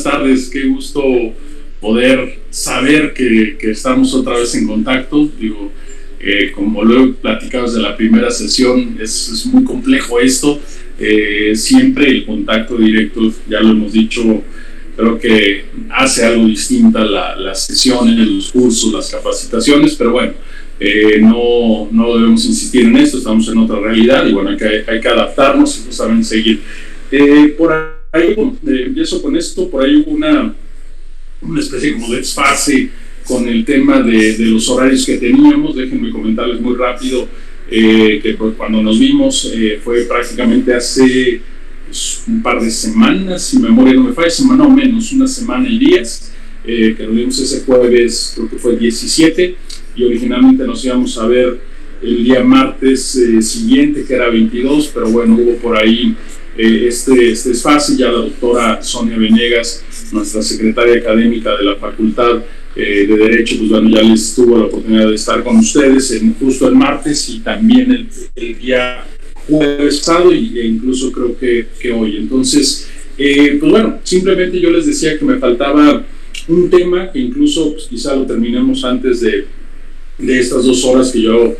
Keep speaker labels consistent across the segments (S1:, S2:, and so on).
S1: tardes, qué gusto poder saber que estamos otra vez en contacto. Digo, como lo he platicado desde la primera sesión, es muy complejo esto. Siempre el contacto directo, ya lo hemos dicho, creo que hace algo distinta las sesiones, los cursos, las capacitaciones, pero bueno, no debemos insistir en esto, estamos en otra realidad y bueno, hay que adaptarnos y justamente seguir. Por ahí, empiezo con esto, por ahí hubo una especie como de desfase con el tema de los horarios que teníamos. Déjenme comentarles muy rápido que cuando nos vimos fue prácticamente hace un par de semanas, si mi memoria no me falla, semana o menos, una semana y días, que nos vimos ese jueves, creo que fue el 17, y originalmente nos íbamos a ver el día martes siguiente, que era 22, pero bueno, hubo por ahí este desfase. Ya la doctora Sonia Venegas, nuestra secretaria académica de la Facultad de Derecho, pues bueno, ya les tuvo la oportunidad de estar con ustedes justo el martes y también el día jueves pasado e incluso creo que hoy. Entonces, pues bueno, simplemente yo les decía que me faltaba un tema que incluso pues, quizá lo terminemos antes de estas 2 horas que yo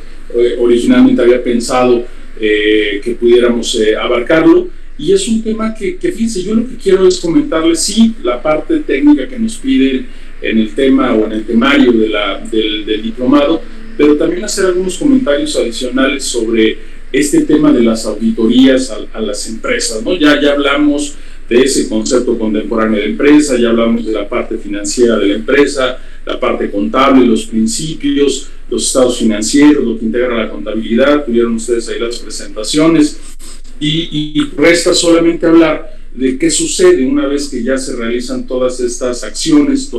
S1: originalmente había pensado que pudiéramos abarcarlo. Y es un tema que fíjense, yo lo que quiero es comentarles, sí, la parte técnica que nos piden en el tema o en el temario del diplomado, pero también hacer algunos comentarios adicionales sobre este tema de las auditorías a las empresas, ¿no? Ya hablamos de ese concepto contemporáneo de empresa, ya hablamos de la parte financiera de la empresa, la parte contable, los principios, los estados financieros, lo que integra la contabilidad. Tuvieron ustedes ahí las presentaciones. Y resta solamente hablar de qué sucede una vez que ya se realizan todas estas acciones,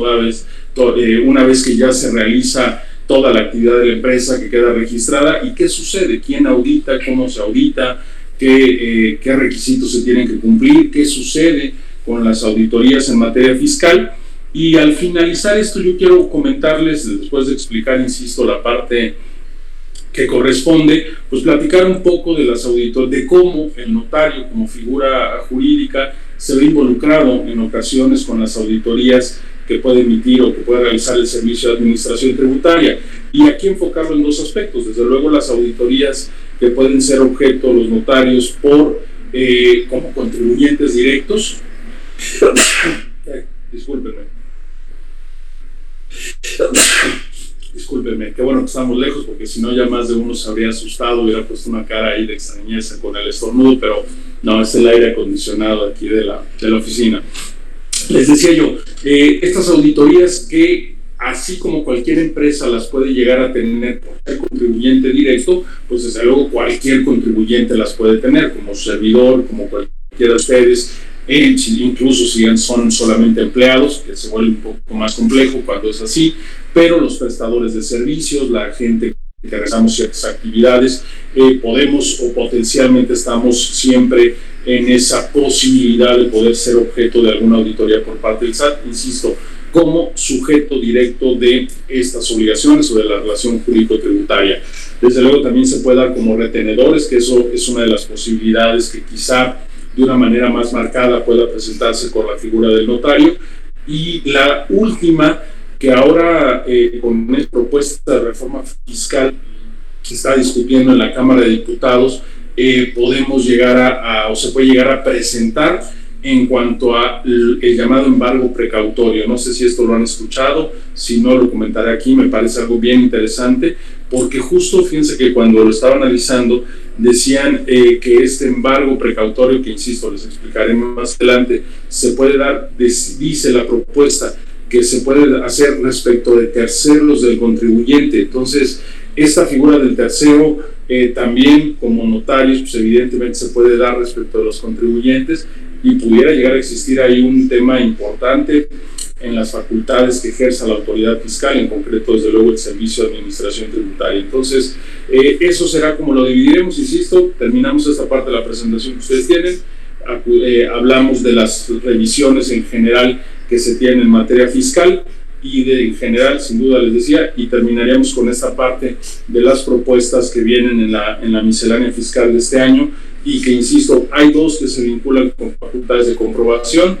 S1: una vez que ya se realiza toda la actividad de la empresa que queda registrada, y qué sucede, quién audita, cómo se audita, qué requisitos se tienen que cumplir, qué sucede con las auditorías en materia fiscal. Y al finalizar esto yo quiero comentarles, después de explicar, insisto, la parte que corresponde, pues platicar un poco de las auditorías, de cómo el notario como figura jurídica se ve involucrado en ocasiones con las auditorías que puede emitir o que puede realizar el Servicio de Administración Tributaria. Y aquí enfocarlo en 2 aspectos. Desde luego las auditorías que pueden ser objeto los notarios como contribuyentes directos. Discúlpenme, qué bueno que estamos lejos, porque si no ya más de uno se habría asustado, hubiera puesto una cara ahí de extrañeza con el estornudo, pero no, es el aire acondicionado aquí de la oficina. Les decía yo, estas auditorías que, así como cualquier empresa las puede llegar a tener por ser contribuyente directo, pues desde luego cualquier contribuyente las puede tener, como servidor, como cualquiera de ustedes, incluso si son solamente empleados, que se vuelve un poco más complejo cuando es así, pero los prestadores de servicios, la gente que realizamos ciertas actividades, podemos o potencialmente estamos siempre en esa posibilidad de poder ser objeto de alguna auditoría por parte del SAT, insisto, como sujeto directo de estas obligaciones o de la relación jurídico-tributaria. Desde luego también se puede dar como retenedores, que eso es una de las posibilidades que quizá de una manera más marcada pueda presentarse con la figura del notario. Y la última, que ahora con esta propuesta de reforma fiscal que está discutiendo en la Cámara de Diputados, podemos llegar o se puede llegar a presentar en cuanto a el llamado embargo precautorio. No sé si esto lo han escuchado, si no lo comentaré aquí, me parece algo bien interesante, porque justo fíjense que cuando lo estaba analizando decían que este embargo precautorio, que insisto, les explicaré más adelante, se puede dar, dice la propuesta, que se puede hacer respecto de terceros del contribuyente. Entonces, esta figura del tercero también como notarios, pues evidentemente se puede dar respecto de los contribuyentes, y pudiera llegar a existir ahí un tema importante en las facultades que ejerza la autoridad fiscal, en concreto desde luego el Servicio de Administración Tributaria. Entonces, eso será como lo dividiremos, insisto, terminamos esta parte de la presentación que ustedes tienen, hablamos de las revisiones en general que se tienen en materia fiscal y en general, sin duda les decía, y terminaríamos con esta parte de las propuestas que vienen en la miscelánea fiscal de este año, y que, insisto, hay 2 que se vinculan con facultades de comprobación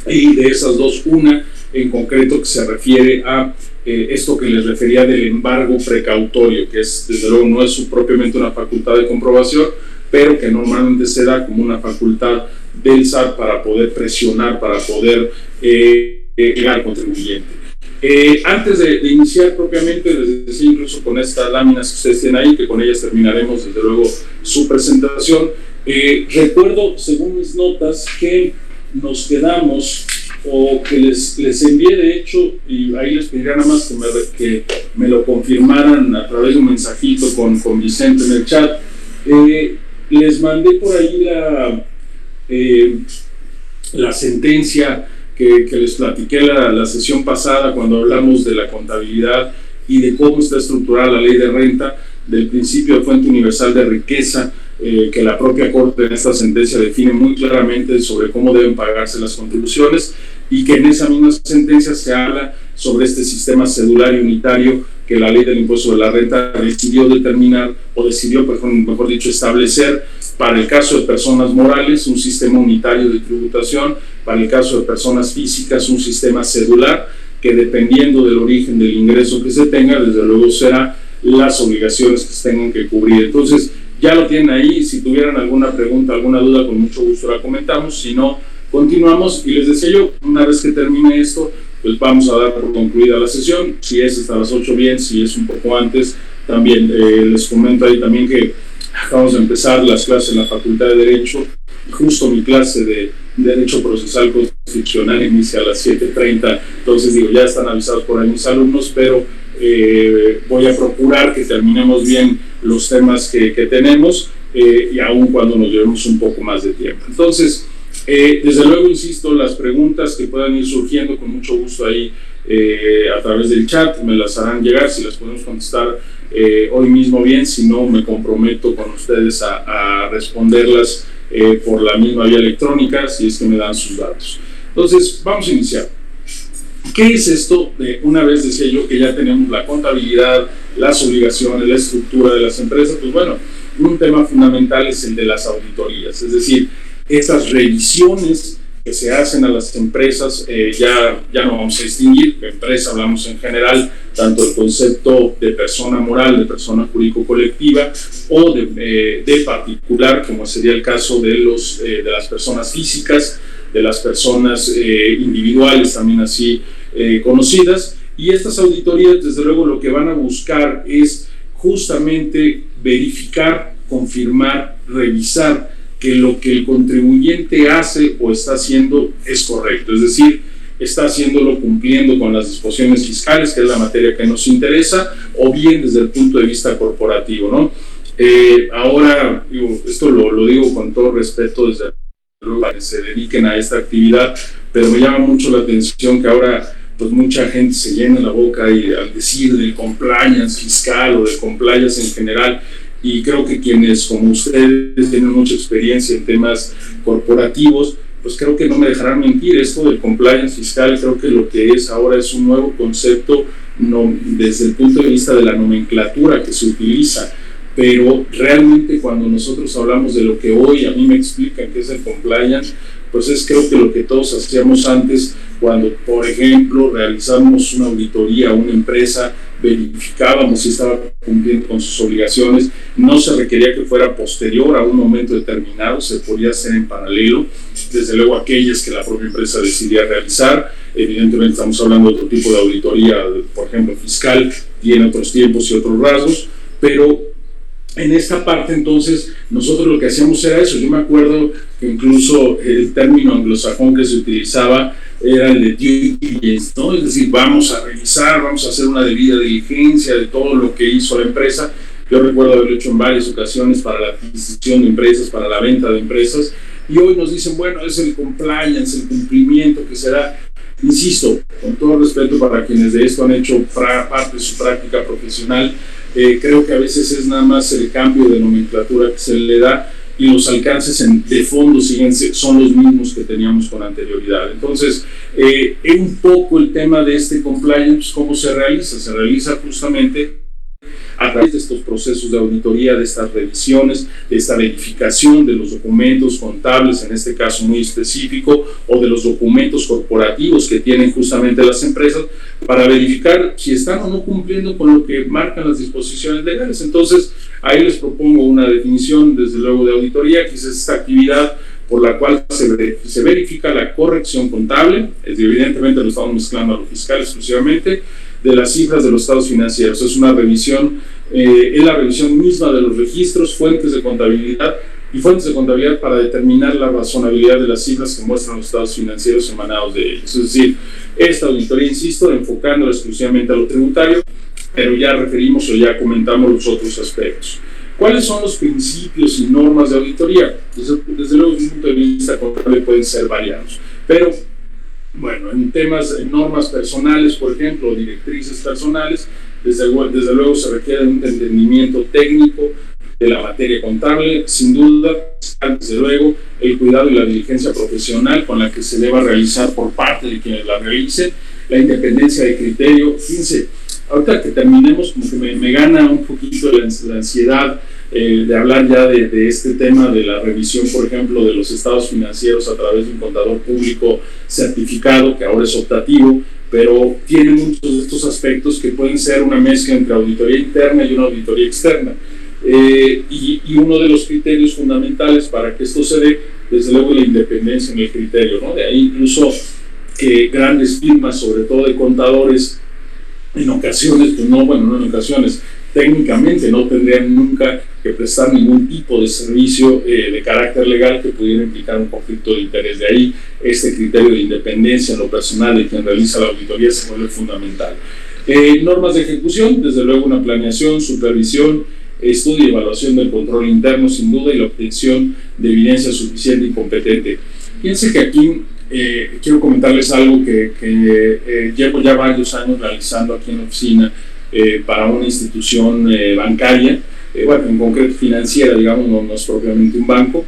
S1: y de esas dos, una en concreto que se refiere a esto que les refería del embargo precautorio, que es, desde luego, no es propiamente una facultad de comprobación, pero que normalmente se da como una facultad del SAT para poder presionar, para poder llegar al contribuyente. Antes de iniciar propiamente, les decía incluso con estas láminas que ustedes tienen ahí, que con ellas terminaremos desde luego su presentación, recuerdo, según mis notas, que nos quedamos, o que les envié de hecho, y ahí les pediría nada más que me lo confirmaran a través de un mensajito con Vicente en el chat. Les mandé por ahí la sentencia que les platiqué la sesión pasada cuando hablamos de la contabilidad y de cómo está estructurada la ley de renta, del principio de fuente universal de riqueza, que la propia Corte en esta sentencia define muy claramente sobre cómo deben pagarse las contribuciones, y que en esa misma sentencia se habla sobre este sistema cedulario unitario que la ley del impuesto de la renta decidió determinar, o decidió, mejor dicho, establecer para el caso de personas morales un sistema unitario de tributación, para el caso de personas físicas un sistema cedular, que dependiendo del origen del ingreso que se tenga, desde luego será las obligaciones que se tengan que cubrir. Entonces, ya lo tienen ahí. Si tuvieran alguna pregunta, alguna duda, con mucho gusto la comentamos. Si no, continuamos. Y les decía yo, una vez que termine esto, pues vamos a dar por concluida la sesión. Si es hasta las 8, bien. Si es un poco antes, también les comento ahí también que acabamos de empezar las clases en la Facultad de Derecho. Justo mi clase de Derecho Procesal Constitucional inicia a las 7:30. Entonces, digo, ya están avisados por ahí mis alumnos, pero voy a procurar que terminemos bien los temas que tenemos, y aún cuando nos llevemos un poco más de tiempo. Entonces, desde luego, insisto, las preguntas que puedan ir surgiendo, con mucho gusto ahí a través del chat me las harán llegar. Si las podemos contestar hoy mismo, bien. Si no, me comprometo con ustedes a responderlas por la misma vía electrónica, si es que me dan sus datos. Entonces, vamos a iniciar. ¿Qué es esto? Una vez decía yo que ya tenemos la contabilidad, las obligaciones, la estructura de las empresas. Pues bueno, un tema fundamental es el de las auditorías, es decir, esas revisiones que se hacen a las empresas. Ya no vamos a distinguir, de empresa hablamos en general, tanto el concepto de persona moral, de persona jurídico-colectiva, o de particular, como sería el caso de las personas físicas, de las personas individuales, también así conocidas. Y estas auditorías, desde luego, lo que van a buscar es justamente verificar, confirmar, revisar que lo que el contribuyente hace o está haciendo es correcto, es decir, está haciéndolo cumpliendo con las disposiciones fiscales, que es la materia que nos interesa, o bien desde el punto de vista corporativo, ¿no? Ahora, esto lo digo con todo respeto, desde luego, para que se dediquen a esta actividad, pero me llama mucho la atención que ahora pues mucha gente se llena la boca al decir del compliance fiscal o del compliance en general, y creo que quienes como ustedes tienen mucha experiencia en temas corporativos, pues creo que no me dejarán mentir. Esto del compliance fiscal, creo que lo que es ahora es un nuevo concepto, no, desde el punto de vista de la nomenclatura que se utiliza, pero realmente cuando nosotros hablamos de lo que hoy a mí me explican que es el compliance, pues es creo que lo que todos hacíamos antes, cuando por ejemplo realizamos una auditoría a una empresa, verificábamos si estaba cumpliendo con sus obligaciones, no se requería que fuera posterior a un momento determinado, se podía hacer en paralelo, desde luego aquellas que la propia empresa decidía realizar. Evidentemente estamos hablando de otro tipo de auditoría, por ejemplo fiscal, tiene otros tiempos y otros rasgos, pero en esta parte entonces nosotros lo que hacíamos era eso. Yo me acuerdo que incluso el término anglosajón que se utilizaba era el de due diligence, ¿no? Es decir, vamos a revisar, vamos a hacer una debida diligencia de todo lo que hizo la empresa. Yo recuerdo haberlo hecho en varias ocasiones para la adquisición de empresas, para la venta de empresas, y hoy nos dicen, bueno, es el compliance, el cumplimiento que será. Insisto, con todo respeto para quienes de esto han hecho parte de su práctica profesional, creo que a veces es nada más el cambio de nomenclatura que se le da, y los alcances de fondo son los mismos que teníamos con anterioridad. Entonces, un poco el tema de este compliance, ¿cómo se realiza? Se realiza justamente a través de estos procesos de auditoría, de estas revisiones, de esta verificación de los documentos contables, en este caso muy específico, o de los documentos corporativos que tienen justamente las empresas, para verificar si están o no cumpliendo con lo que marcan las disposiciones legales. Entonces, ahí les propongo una definición, desde luego, de auditoría, que es esta actividad por la cual se verifica la corrección contable, evidentemente lo estamos mezclando a lo fiscal exclusivamente, de las cifras de los estados financieros. Es una revisión, es la revisión misma de los registros, fuentes de contabilidad para determinar la razonabilidad de las cifras que muestran los estados financieros emanados de ellos. Es decir, esta auditoría, insisto, enfocándola exclusivamente a lo tributario, pero ya referimos o ya comentamos los otros aspectos. ¿Cuáles son los principios y normas de auditoría? Desde luego, desde un punto de vista contable pueden ser variados, pero bueno, en temas, en normas personales, por ejemplo, o directrices personales, desde luego se requiere un entendimiento técnico de la materia contable, sin duda, desde luego, el cuidado y la diligencia profesional con la que se deba realizar por parte de quienes la realicen, la independencia de criterio. Fíjense, ahorita que terminemos, como que me gana un poquito la ansiedad de hablar ya de este tema de la revisión, por ejemplo, de los estados financieros a través de un contador público certificado, que ahora es optativo, pero tiene muchos de estos aspectos que pueden ser una mezcla entre auditoría interna y una auditoría externa. Y uno de los criterios fundamentales para que esto se dé, desde luego, la independencia en el criterio, ¿no? De ahí incluso que grandes firmas, sobre todo de contadores, en ocasiones, pues no en ocasiones, técnicamente no tendrían nunca que prestar ningún tipo de servicio de carácter legal que pudiera implicar un conflicto de interés. De ahí este criterio de independencia en lo personal de quien realiza la auditoría se vuelve fundamental. Normas de ejecución, desde luego una planeación, supervisión, estudio y evaluación del control interno, sin duda, y la obtención de evidencia suficiente y competente. Fíjense que aquí quiero comentarles algo que llevo ya varios años realizando aquí en la oficina para una institución bancaria, en concreto financiera, digamos, no es propiamente un banco,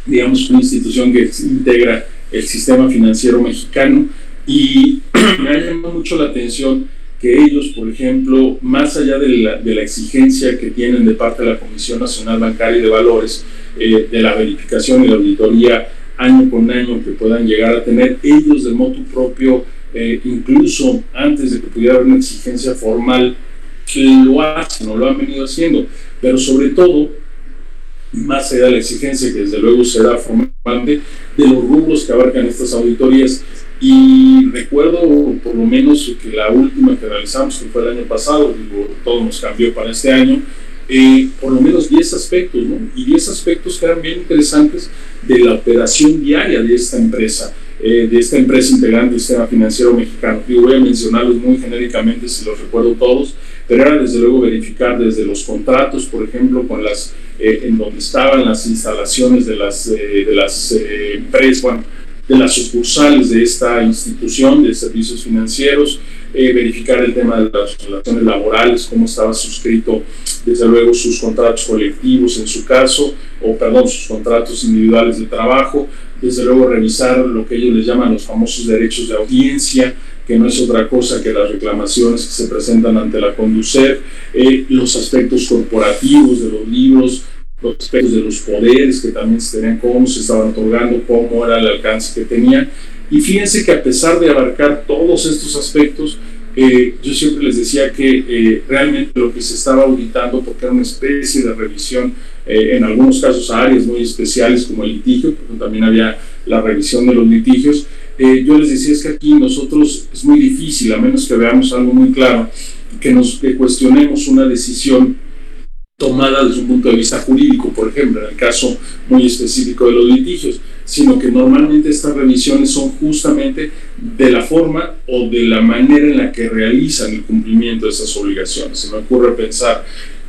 S1: digamos una institución que integra el sistema financiero mexicano, y me ha llamado mucho la atención que ellos, por ejemplo, más allá de la exigencia que tienen de parte de la Comisión Nacional Bancaria y de Valores, de la verificación y la auditoría año con año que puedan llegar a tener, ellos de motu propio, incluso antes de que pudiera haber una exigencia formal, lo hacen o lo han venido haciendo, pero sobre todo, más allá de la exigencia que desde luego será formalmente, de los rubros que abarcan estas auditorías. Y recuerdo por lo menos que la última que realizamos, que fue el año pasado, todo nos cambió para este año, por lo menos 10 aspectos, ¿no? Y 10 aspectos que eran bien interesantes de la operación diaria de esta empresa integrante del sistema financiero mexicano. Yo voy a mencionarlos muy genéricamente si los recuerdo todos, pero era desde luego verificar desde los contratos, por ejemplo, con en donde estaban las instalaciones de las empresas, de las sucursales de esta institución de servicios financieros, verificar el tema de las relaciones laborales, cómo estaba suscrito, desde luego, sus contratos colectivos en su caso, sus contratos individuales de trabajo, desde luego revisar lo que ellos les llaman los famosos derechos de audiencia, que no es otra cosa que las reclamaciones que se presentan ante la Conducef, los aspectos corporativos de los libros, los aspectos de los poderes que también se tenían, cómo se estaban otorgando, cómo era el alcance que tenían. Y fíjense que a pesar de abarcar todos estos aspectos, yo siempre les decía que realmente lo que se estaba auditando, porque era una especie de revisión, en algunos casos a áreas muy especiales como el litigio, porque también había la revisión de los litigios, yo les decía es que aquí nosotros es muy difícil, a menos que veamos algo muy claro, que cuestionemos una decisión tomada desde un punto de vista jurídico, por ejemplo, en el caso muy específico de los litigios, sino que normalmente estas revisiones son justamente de la forma o de la manera en la que realizan el cumplimiento de esas obligaciones. Se me ocurre pensar,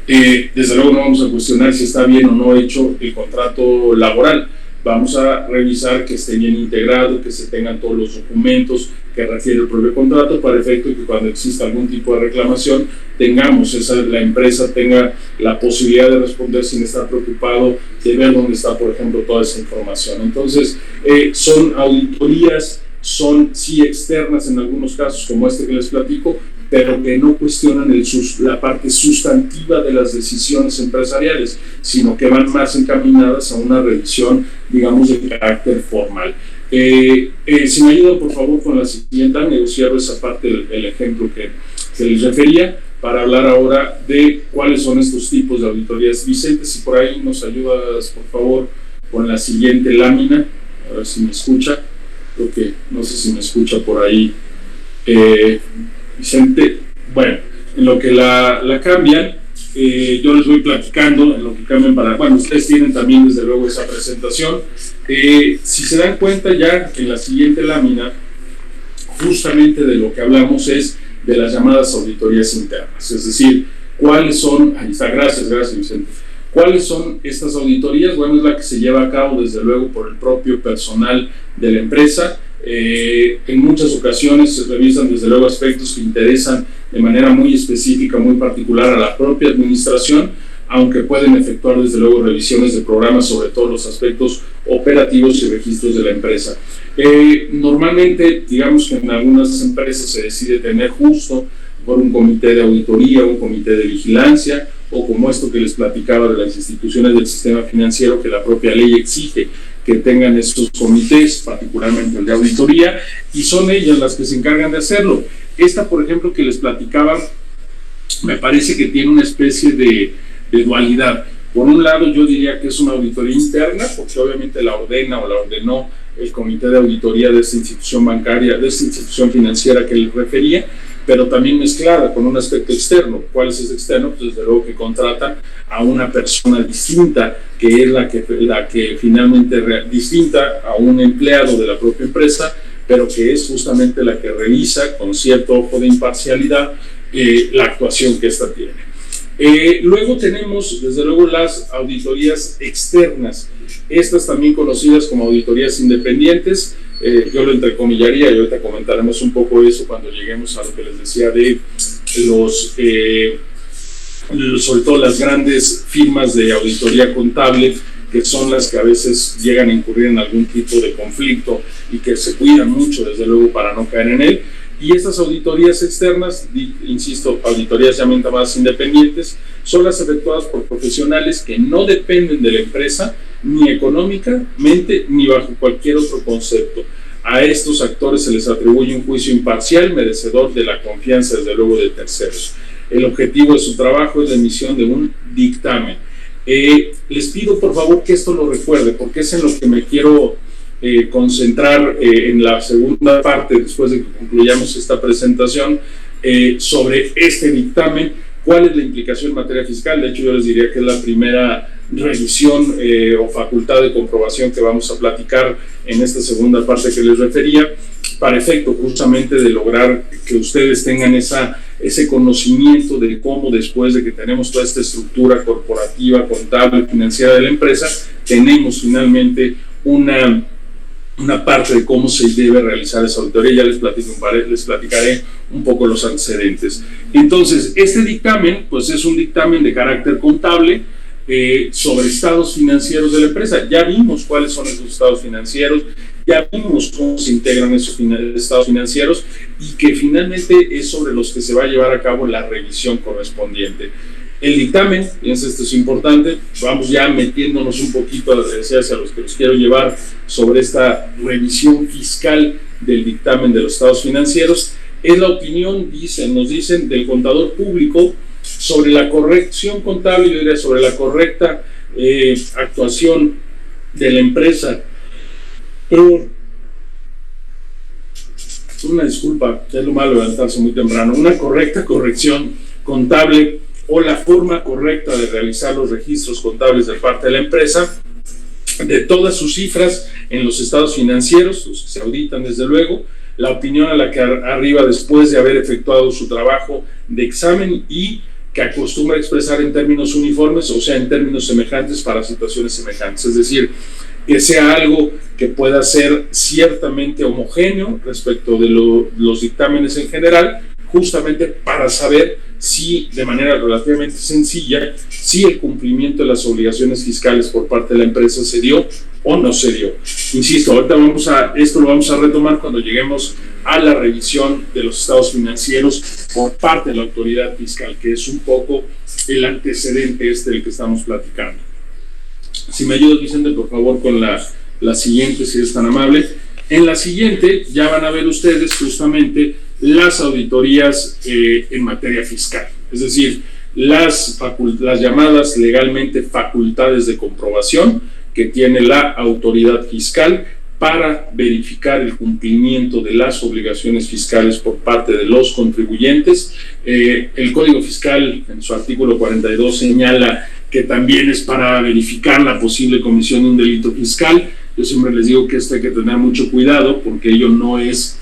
S1: desde luego no vamos a cuestionar si está bien o no hecho el contrato laboral, vamos a revisar que esté bien integrado, que se tengan todos los documentos que refiere el propio contrato, para efecto de que cuando exista algún tipo de reclamación la empresa tenga la posibilidad de responder sin estar preocupado de ver dónde está, por ejemplo, toda esa información. Entonces, son auditorías, son sí externas en algunos casos, como este que les platico, pero que no cuestionan la parte sustantiva de las decisiones empresariales, sino que van más encaminadas a una revisión, digamos, de carácter formal. Si me ayudan, por favor, con la siguiente, negociar esa parte, el ejemplo que les refería, para hablar ahora de cuáles son estos tipos de auditorías. Vicente, si por ahí nos ayudas, por favor, con la siguiente lámina, a ver si me escucha. Creo que no sé si me escucha por ahí. Vicente, bueno, en lo que la cambian, yo les voy platicando en lo que cambian bueno, ustedes tienen también desde luego esa presentación. Si se dan cuenta ya en la siguiente lámina, justamente de lo que hablamos es de las llamadas auditorías internas, es decir, cuáles son, ahí está, gracias Vicente, cuáles son estas auditorías. Bueno, es la que se lleva a cabo desde luego por el propio personal de la empresa. En muchas ocasiones se revisan desde luego aspectos que interesan de manera muy específica, muy particular a la propia administración, aunque pueden efectuar desde luego revisiones de programas sobre todos los aspectos operativos y registros de la empresa. Normalmente, digamos que en algunas empresas se decide tener justo por un comité de auditoría, un comité de vigilancia, o como esto que les platicaba de las instituciones del sistema financiero, que la propia ley exige que tengan estos comités, particularmente el de auditoría, y son ellas las que se encargan de hacerlo. Esta, por ejemplo, que les platicaba, me parece que tiene una especie de dualidad. Por un lado, yo diría que es una auditoría interna, porque obviamente la ordena o la ordenó el comité de auditoría de esta institución bancaria, de esta institución financiera que les refería, pero también mezclada con un aspecto externo. ¿Cuál es ese externo? Pues desde luego que contratan a una persona distinta, que es la que finalmente, distinta a un empleado de la propia empresa, pero que es justamente la que revisa con cierto ojo de imparcialidad la actuación que ésta tiene. Luego tenemos, desde luego, las auditorías externas, estas también conocidas como auditorías independientes. Yo lo entrecomillaría, y ahorita comentaremos un poco eso cuando lleguemos a lo que les decía de sobre todo las grandes firmas de auditoría contable, que son las que a veces llegan a incurrir en algún tipo de conflicto y que se cuidan mucho, desde luego, para no caer en él. Y estas auditorías externas, insisto, auditorías ya llamadas independientes, son las efectuadas por profesionales que no dependen de la empresa, ni económicamente, ni bajo cualquier otro concepto. A estos actores se les atribuye un juicio imparcial, merecedor de la confianza, desde luego, de terceros. El objetivo de su trabajo es la emisión de un dictamen. Les pido, por favor, que esto lo recuerde, porque es en lo que me quiero concentrar en la segunda parte, después de que concluyamos esta presentación, sobre este dictamen, cuál es la implicación en materia fiscal. De hecho, yo les diría que es la primera revisión o facultad de comprobación que vamos a platicar en esta segunda parte que les refería, para efecto justamente de lograr que ustedes tengan ese conocimiento de cómo, después de que tenemos toda esta estructura corporativa, contable, financiera de la empresa, tenemos finalmente una parte de cómo se debe realizar esa auditoría. Ya les platicaré un poco los antecedentes. Entonces, este dictamen, pues es un dictamen de carácter contable sobre estados financieros de la empresa. Ya vimos cuáles son esos estados financieros, ya vimos cómo se integran esos estados financieros, y que finalmente es sobre los que se va a llevar a cabo la revisión correspondiente. El dictamen, fíjense, esto es importante, vamos ya metiéndonos un poquito a las necesidades a los que los quiero llevar sobre esta revisión fiscal del dictamen de los estados financieros. Es la opinión, nos dicen, del contador público sobre la corrección contable, yo diría sobre la correcta actuación de la empresa. Una disculpa, es lo malo levantarse muy temprano. Una correcta corrección contable o la forma correcta de realizar los registros contables de parte de la empresa, de todas sus cifras en los estados financieros, los que se auditan desde luego, la opinión a la que arriba después de haber efectuado su trabajo de examen y que acostumbra a expresar en términos uniformes, o sea, en términos semejantes para situaciones semejantes. Es decir, que sea algo que pueda ser ciertamente homogéneo respecto de los dictámenes en general, justamente para saber si de manera relativamente sencilla, si el cumplimiento de las obligaciones fiscales por parte de la empresa se dio o no se dio. Insisto, ahorita esto lo vamos a retomar cuando lleguemos a la revisión de los estados financieros por parte de la autoridad fiscal, que es un poco el antecedente del que estamos platicando. Si me ayudas, Vicente, por favor, con la siguiente, si es tan amable. En la siguiente ya van a ver ustedes justamente las auditorías en materia fiscal, es decir, las llamadas legalmente facultades de comprobación que tiene la autoridad fiscal para verificar el cumplimiento de las obligaciones fiscales por parte de los contribuyentes. El Código Fiscal, en su artículo 42, señala que también es para verificar la posible comisión de un delito fiscal. Yo siempre les digo que esto hay que tener mucho cuidado porque ello no es,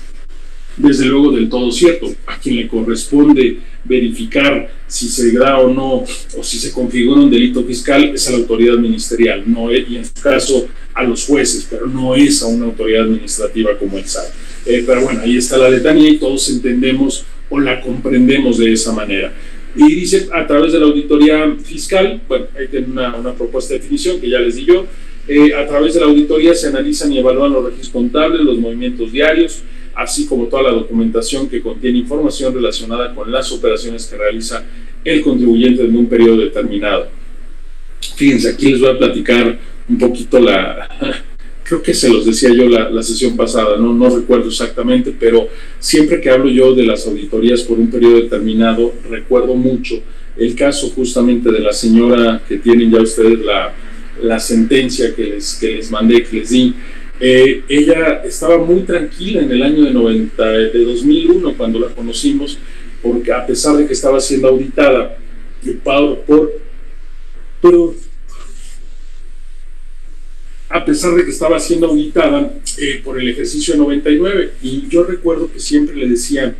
S1: desde luego, del todo cierto. A quien le corresponde verificar si se da o no, o si se configura un delito fiscal, es a la autoridad ministerial, no es, y en su caso a los jueces, pero no es a una autoridad administrativa como el SAT. Pero bueno, ahí está la letanía y todos entendemos o la comprendemos de esa manera. Y dice, a través de la auditoría fiscal, bueno, ahí tiene una propuesta de definición que ya les di yo. A través de la auditoría se analizan y evalúan los registros contables, los movimientos diarios, así como toda la documentación que contiene información relacionada con las operaciones que realiza el contribuyente en un periodo determinado. Fíjense, aquí les voy a platicar un poquito creo que se los decía yo la sesión pasada, no recuerdo exactamente, pero siempre que hablo yo de las auditorías por un periodo determinado, recuerdo mucho el caso justamente de la señora que tienen ya ustedes la sentencia que les mandé, que les di. Ella estaba muy tranquila en el año de 2001 cuando la conocimos, porque a pesar de que estaba siendo auditada por el ejercicio 99, y yo recuerdo que siempre le decía,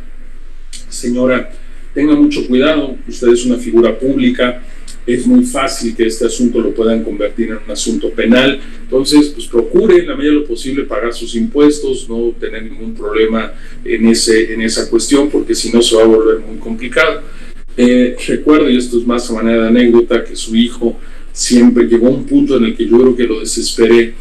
S1: señora, tenga mucho cuidado, usted es una figura pública, es muy fácil que este asunto lo puedan convertir en un asunto penal, entonces pues procure en la medida de lo posible pagar sus impuestos, no tener ningún problema en esa cuestión, porque si no se va a volver muy complicado. Recuerdo, y esto es más a manera de anécdota, que su hijo siempre llegó a un punto en el que yo creo que lo desesperé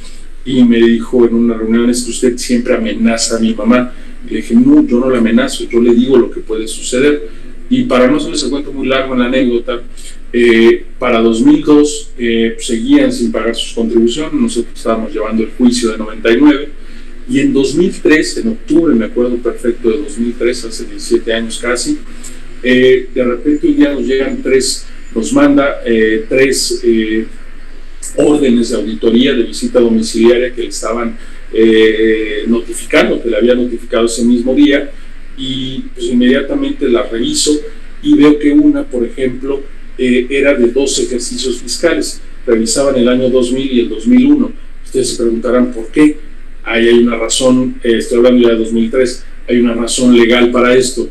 S1: y me dijo en una reunión, es que usted siempre amenaza a mi mamá. Y le dije, no, yo no la amenazo, yo le digo lo que puede suceder. Y para no hacerles el cuento muy largo en la anécdota, para 2002 seguían sin pagar sus contribuciones, nosotros estábamos llevando el juicio de 99, y en 2003, en octubre, me acuerdo perfecto de 2003, hace 17 años casi, de repente un día nos manda tres órdenes de auditoría de visita domiciliaria que le estaban notificando, que le había notificado ese mismo día, y pues inmediatamente la reviso y veo que una, por ejemplo, era de 2 ejercicios fiscales, revisaban el año 2000 y el 2001. Ustedes se preguntarán por qué. Ahí hay una razón, estoy hablando ya de 2003, hay una razón legal para esto.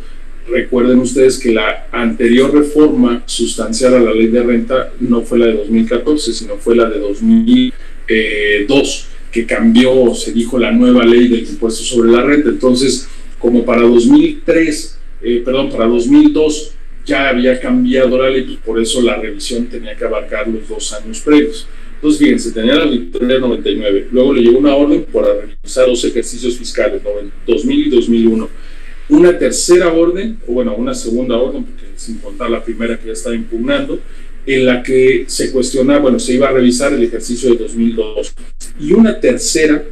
S1: Recuerden ustedes que la anterior reforma sustancial a la ley de renta no fue la de 2014, sino fue la de 2002, que cambió, se dijo, la nueva ley del impuesto sobre la renta. Entonces, como para 2002 ya había cambiado la ley, pues por eso la revisión tenía que abarcar los 2 años previos. Entonces, fíjense, tenía la auditoría 99, luego le llegó una orden para revisar 2 ejercicios fiscales, 2000 y 2001. Una tercera orden, o bueno, una segunda orden, porque sin contar la primera que ya estaba impugnando, en la que se cuestionaba, bueno, se iba a revisar el ejercicio de 2002. Y una tercera,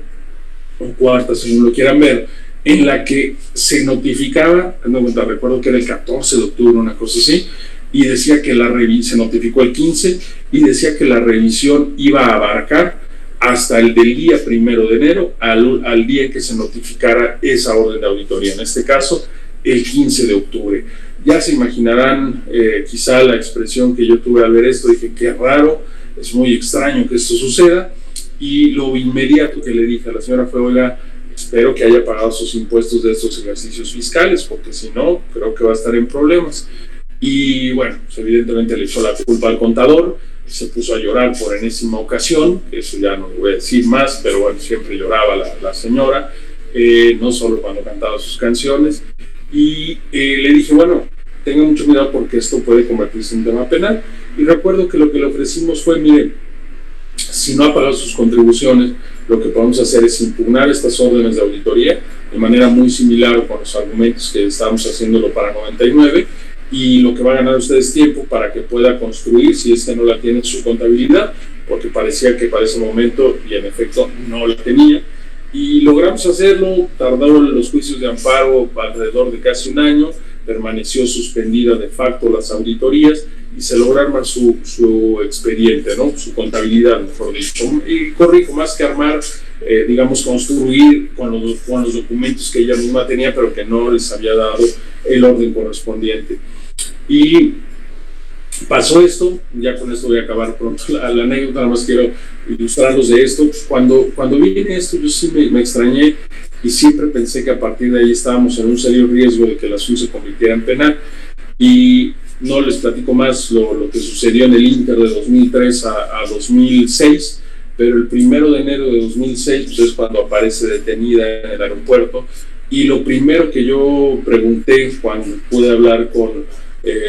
S1: o cuarta, según lo quieran ver, en la que se notificaba, recuerdo que era el 14 de octubre, una cosa así, y decía que se notificó el 15, y decía que la revisión iba a abarcar hasta el del día 1 de enero al día en que se notificara esa orden de auditoría, en este caso el 15 de octubre. Ya se imaginarán quizá la expresión que yo tuve al ver esto, dije, qué raro, es muy extraño que esto suceda, y lo inmediato que le dije a la señora fue, oiga, espero que haya pagado sus impuestos de estos ejercicios fiscales, porque si no, creo que va a estar en problemas. Y bueno, pues evidentemente le echó la culpa al contador, se puso a llorar por enésima ocasión, eso ya no le voy a decir más, pero bueno, siempre lloraba la señora, no solo cuando cantaba sus canciones,
S2: y le dije, bueno, tenga mucho cuidado porque esto puede convertirse en un tema penal. Y recuerdo que lo que le ofrecimos fue, mire, si no ha pagado sus contribuciones, lo que podemos hacer es impugnar estas órdenes de auditoría de manera muy similar o con los argumentos que estábamos haciéndolo para 99, y lo que va a ganar usted es tiempo para que pueda construir, si es que no la tiene en su contabilidad, porque parecía que para ese momento, y en efecto no la tenía, y logramos hacerlo. Tardaron los juicios de amparo alrededor de casi un año, permaneció suspendida de facto las auditorías y se logró armar su expediente, ¿no? Su contabilidad, mejor dicho. Y corrijo, más que armar, digamos, construir con los documentos que ella misma tenía, pero que no les había dado el orden correspondiente. Y pasó esto, ya con esto voy a acabar pronto la anécdota, nada más quiero ilustrarlos de esto. Cuando viene esto, yo sí me extrañé y siempre pensé que a partir de ahí estábamos en un serio riesgo de que el asunto se convirtiera en penal. Y no les platico más lo que sucedió en el Inter de 2003 a 2006, pero el 1 de enero de 2006 pues es cuando aparece detenida en el aeropuerto, y lo primero que yo pregunté cuando pude hablar con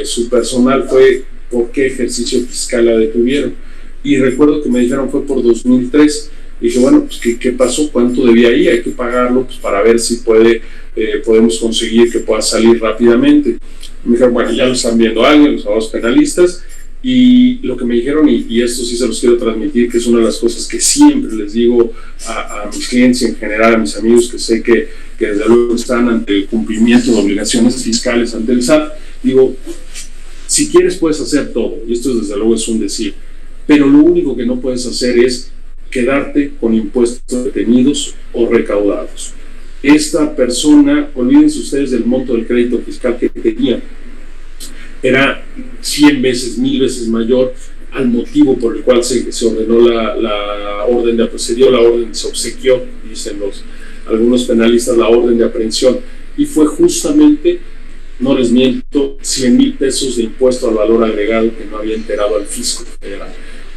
S2: su personal fue ¿por qué ejercicio fiscal la detuvieron? Y recuerdo que me dijeron fue por 2003. Y dije, bueno, pues ¿qué pasó? ¿Cuánto debía ahí? Hay que pagarlo pues, para ver si podemos conseguir que pueda salir rápidamente. Me dijeron, bueno, ya lo están viendo alguien, los abogados penalistas, y lo que me dijeron, y esto sí se los quiero transmitir, que es una de las cosas que siempre les digo a mis clientes y en general a mis amigos que sé que desde luego están ante el cumplimiento de obligaciones fiscales ante el SAT, digo, si quieres puedes hacer todo, y esto desde luego es un decir, pero lo único que no puedes hacer es quedarte con impuestos retenidos o recaudados. Esta persona, olvídense ustedes del monto del crédito fiscal que tenía, era 100 veces, 1000 veces mayor al motivo por el cual se ordenó la orden de aprehensión, la orden se obsequió, dicen algunos penalistas, la orden de aprehensión, y fue justamente, no les miento, 100,000 pesos de impuesto al valor agregado que no había enterado al fisco federal.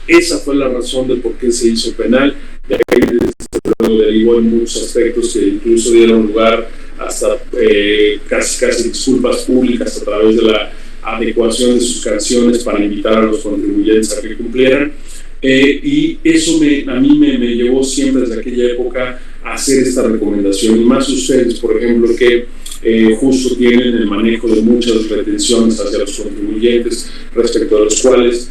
S2: Esa fue la razón de por qué se hizo penal. De ahí luego derivó en muchos aspectos que incluso dieron lugar hasta casi disculpas públicas a través de la adecuación de sus canciones para invitar a los contribuyentes a que cumplieran. Y eso a mí me llevó siempre desde aquella época a hacer esta recomendación, y más ustedes, por ejemplo, que justo tienen el manejo de muchas retenciones hacia los contribuyentes, respecto a los cuales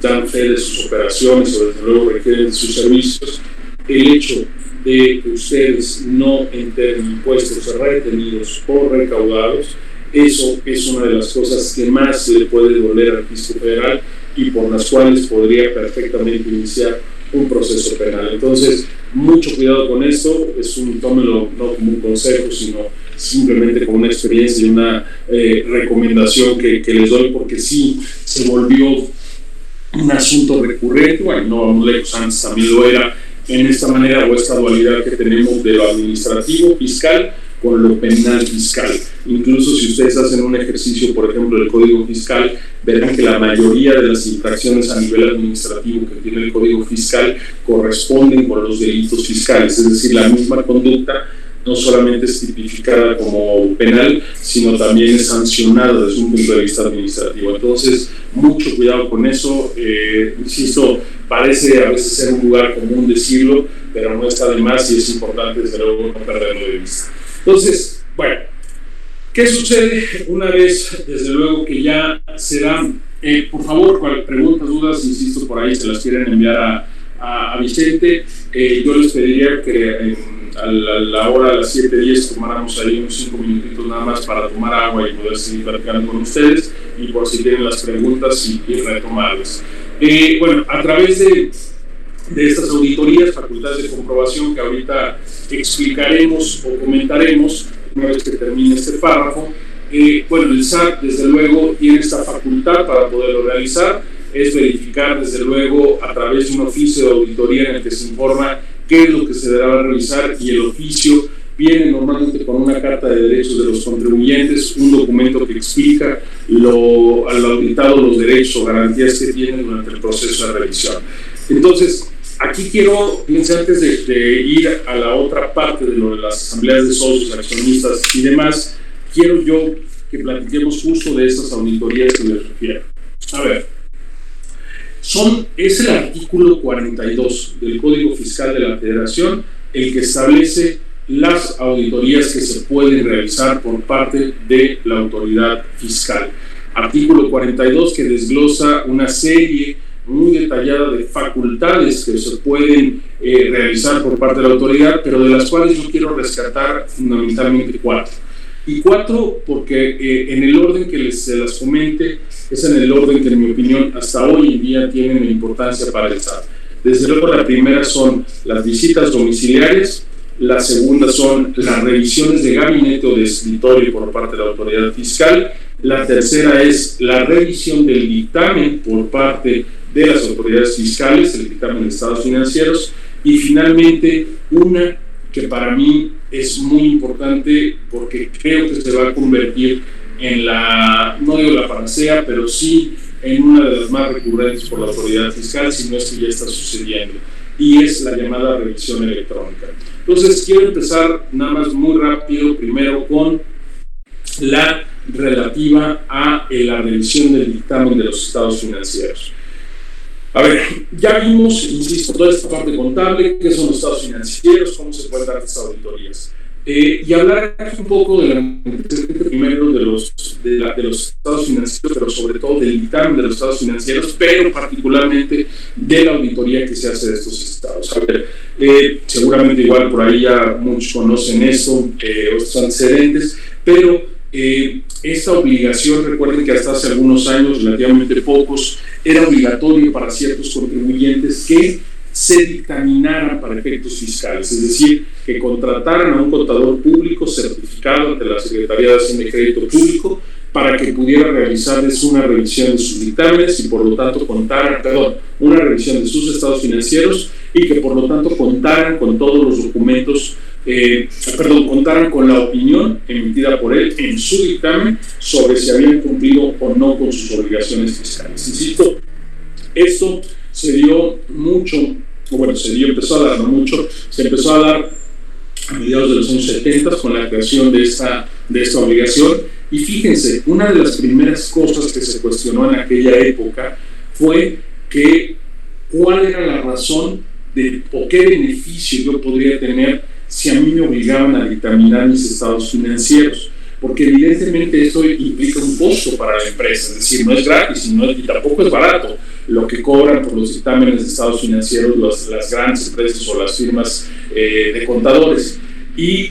S2: dan fe de sus operaciones o desde luego requieren de sus servicios. El hecho de que ustedes no enteren impuestos retenidos o recaudados, eso es una de las cosas que más le puede doler al fisco federal y por las cuales podría perfectamente iniciar un proceso penal. Entonces, mucho cuidado con esto, tómenlo no como un consejo, sino simplemente como una experiencia y una recomendación que les doy, porque sí se volvió un asunto recurrente. Bueno, no vamos lejos, antes también lo era, en esta manera o esta dualidad que tenemos de lo administrativo fiscal con lo penal fiscal. Incluso si ustedes hacen un ejercicio, por ejemplo, del Código Fiscal, verán que la mayoría de las infracciones a nivel administrativo que tiene el Código Fiscal corresponden con los delitos fiscales, es decir, la misma conducta no solamente es tipificada como penal, sino también es sancionada desde un punto de vista administrativo. Entonces, mucho cuidado con eso. Insisto, parece a veces ser un lugar común decirlo, pero no está de más y es importante desde luego no perderlo de vista. Entonces, bueno, ¿qué sucede una vez, desde luego, que ya se dan? Por favor, preguntas, dudas, insisto, por ahí se las quieren enviar a Vicente. Yo les pediría que a la hora, a las 7:10, tomáramos ahí unos 5 minutitos nada más para tomar agua y poder seguir platicando con ustedes, y por si tienen las preguntas y retomarlas. Bueno, a través de estas auditorías, facultades de comprobación que ahorita explicaremos o comentaremos una vez que termine este párrafo, bueno, el SAT desde luego tiene esta facultad para poderlo realizar, es verificar desde luego a través de un oficio de auditoría en el que se informa qué es lo que se deberá realizar, y el oficio viene normalmente con una carta de derechos de los contribuyentes, un documento que explica al auditado los derechos o garantías que tienen durante el proceso de revisión. Entonces, aquí quiero, antes de ir a la otra parte de lo de las asambleas de socios, accionistas y demás, quiero yo que platiquemos justo de esas auditorías que les refiero. A ver, es el artículo 42 del Código Fiscal de la Federación el que establece las auditorías que se pueden realizar por parte de la autoridad fiscal. Artículo 42 que desglosa una serie muy detallada de facultades que se pueden realizar por parte de la autoridad, pero de las cuales yo quiero rescatar fundamentalmente 4. Y 4 porque en el orden que se las comente es en el orden que en mi opinión hasta hoy en día tienen importancia para el Estado. Desde luego la primera son las visitas domiciliarias, la segunda son las revisiones de gabinete o de escritorio por parte de la autoridad fiscal, la tercera es la revisión del dictamen por parte de las autoridades fiscales, el dictamen de estados financieros, y finalmente una que para mí es muy importante porque creo que se va a convertir en no digo la panacea, pero sí en una de las más recurrentes por la autoridad fiscal, si no es que ya está sucediendo, y es la llamada revisión electrónica. Entonces quiero empezar nada más muy rápido, primero con la relativa a la revisión del dictamen de los estados financieros. A ver, ya vimos, insisto, toda esta parte contable, qué son los estados financieros, cómo se pueden dar estas auditorías. Y hablar aquí un poco del antecedente primero de los estados financieros, pero sobre todo del dictamen de los estados financieros, pero particularmente de la auditoría que se hace de estos estados. A ver, seguramente igual por ahí ya muchos conocen esto, estos antecedentes, pero esta obligación, recuerden que hasta hace algunos años, relativamente pocos, era obligatorio para ciertos contribuyentes que se dictaminaran para efectos fiscales, es decir, que contrataran a un contador público certificado ante la Secretaría de Hacienda y Crédito Público para que pudiera realizarles una revisión de sus dictámenes y por lo tanto una revisión de sus estados financieros y que por lo tanto contaran con todos los documentos, contaran con la opinión emitida por él en su dictamen sobre si habían cumplido o no con sus obligaciones fiscales. Insisto, esto se dio mucho, empezó a dar a mediados de los años 70 con la creación de esta obligación. Y fíjense, una de las primeras cosas que se cuestionó en aquella época fue que cuál era la razón o qué beneficio yo podría tener si a mí me obligaban a dictaminar mis estados financieros, porque evidentemente esto implica un costo para la empresa, es decir, no es gratis y tampoco es barato lo que cobran por los dictámenes de estados financieros las grandes empresas o las firmas de contadores. Y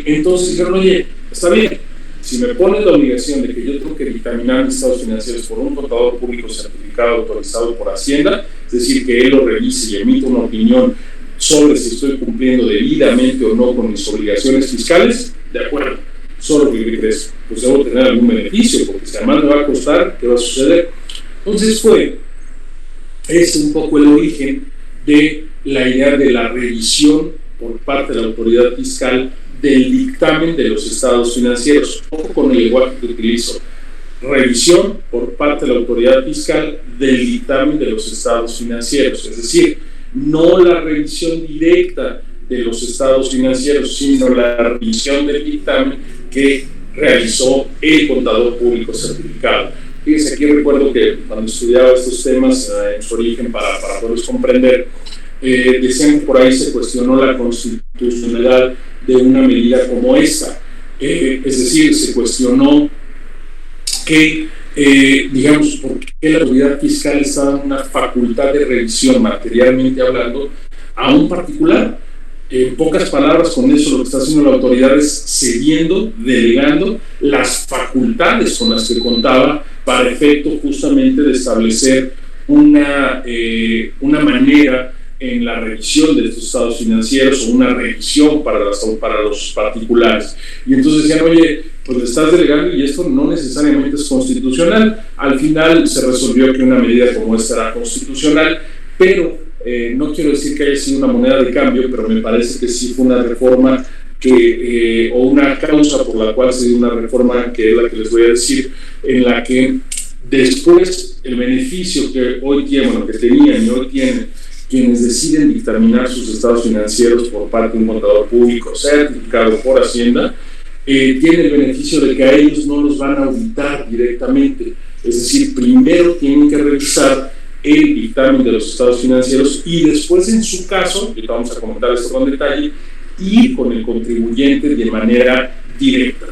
S2: entonces dijeron, oye, está bien, si me ponen la obligación de que yo tengo que dictaminar mis estados financieros por un contador público certificado autorizado por Hacienda, es decir, que él lo revise y emita una opinión sobre si estoy cumpliendo debidamente o no con mis obligaciones fiscales, de acuerdo, solo que crees, pues debo tener algún beneficio, porque si además me va a costar, ¿qué va a suceder? Entonces es un poco el origen de la idea de la revisión por parte de la autoridad fiscal del dictamen de los estados financieros. Ojo con el lenguaje que utilizo. Revisión por parte de la autoridad fiscal del dictamen de los estados financieros, es decir, no la revisión directa de los estados financieros, sino la revisión del dictamen que realizó el contador público certificado. Fíjense, aquí recuerdo que cuando estudiaba estos temas en su origen para poderlos comprender, decían que por ahí se cuestionó la constitucionalidad de una medida como esta. Es decir, se cuestionó que, por qué la autoridad fiscal está dando una facultad de revisión, materialmente hablando, a un particular. En pocas palabras, con eso lo que está haciendo la autoridad es cediendo, delegando las facultades con las que contaba para efecto justamente de establecer una manera en la revisión de estos estados financieros o una revisión para los particulares. Y entonces decían, oye, pues le estás delegando y esto no necesariamente es constitucional. Al final se resolvió que una medida como esta era constitucional, pero no quiero decir que haya sido una moneda de cambio, pero me parece que sí fue una reforma o una causa por la cual se dio una reforma, que es la que les voy a decir, en la que después el beneficio que hoy tienen, que tenían y hoy tienen quienes deciden dictaminar sus estados financieros por parte de un contador público certificado por Hacienda, tiene el beneficio de que a ellos no los van a auditar directamente. Es decir, primero tienen que revisar el dictamen de los estados financieros y después, en su caso, y vamos a comentar esto con detalle, ir con el contribuyente de manera directa.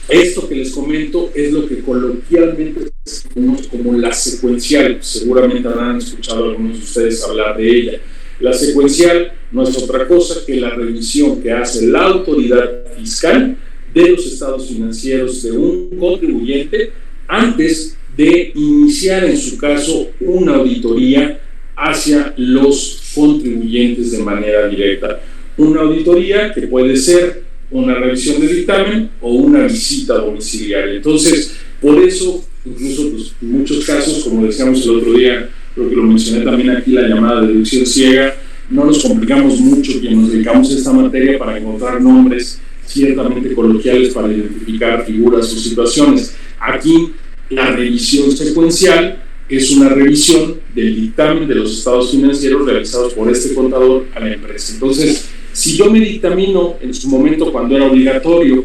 S2: Esto que les comento es lo que coloquialmente se conoce como la secuencial. Seguramente habrán escuchado algunos de ustedes hablar de ella. La secuencial no es otra cosa que la revisión que hace la autoridad fiscal de los estados financieros de un contribuyente antes de iniciar, en su caso, una auditoría hacia los contribuyentes de manera directa. Una auditoría que puede ser una revisión de dictamen o una visita domiciliaria. Entonces, por eso, incluso pues, en muchos casos, como decíamos el otro día, creo que lo mencioné también aquí, la llamada deducción ciega, no nos complicamos mucho quienes nos dedicamos a esta materia para encontrar nombres ciertamente coloquiales para identificar figuras o situaciones. Aquí, la revisión secuencial es una revisión del dictamen de los estados financieros realizados por este contador a la empresa. Entonces, si yo me dictamino en su momento cuando era obligatorio,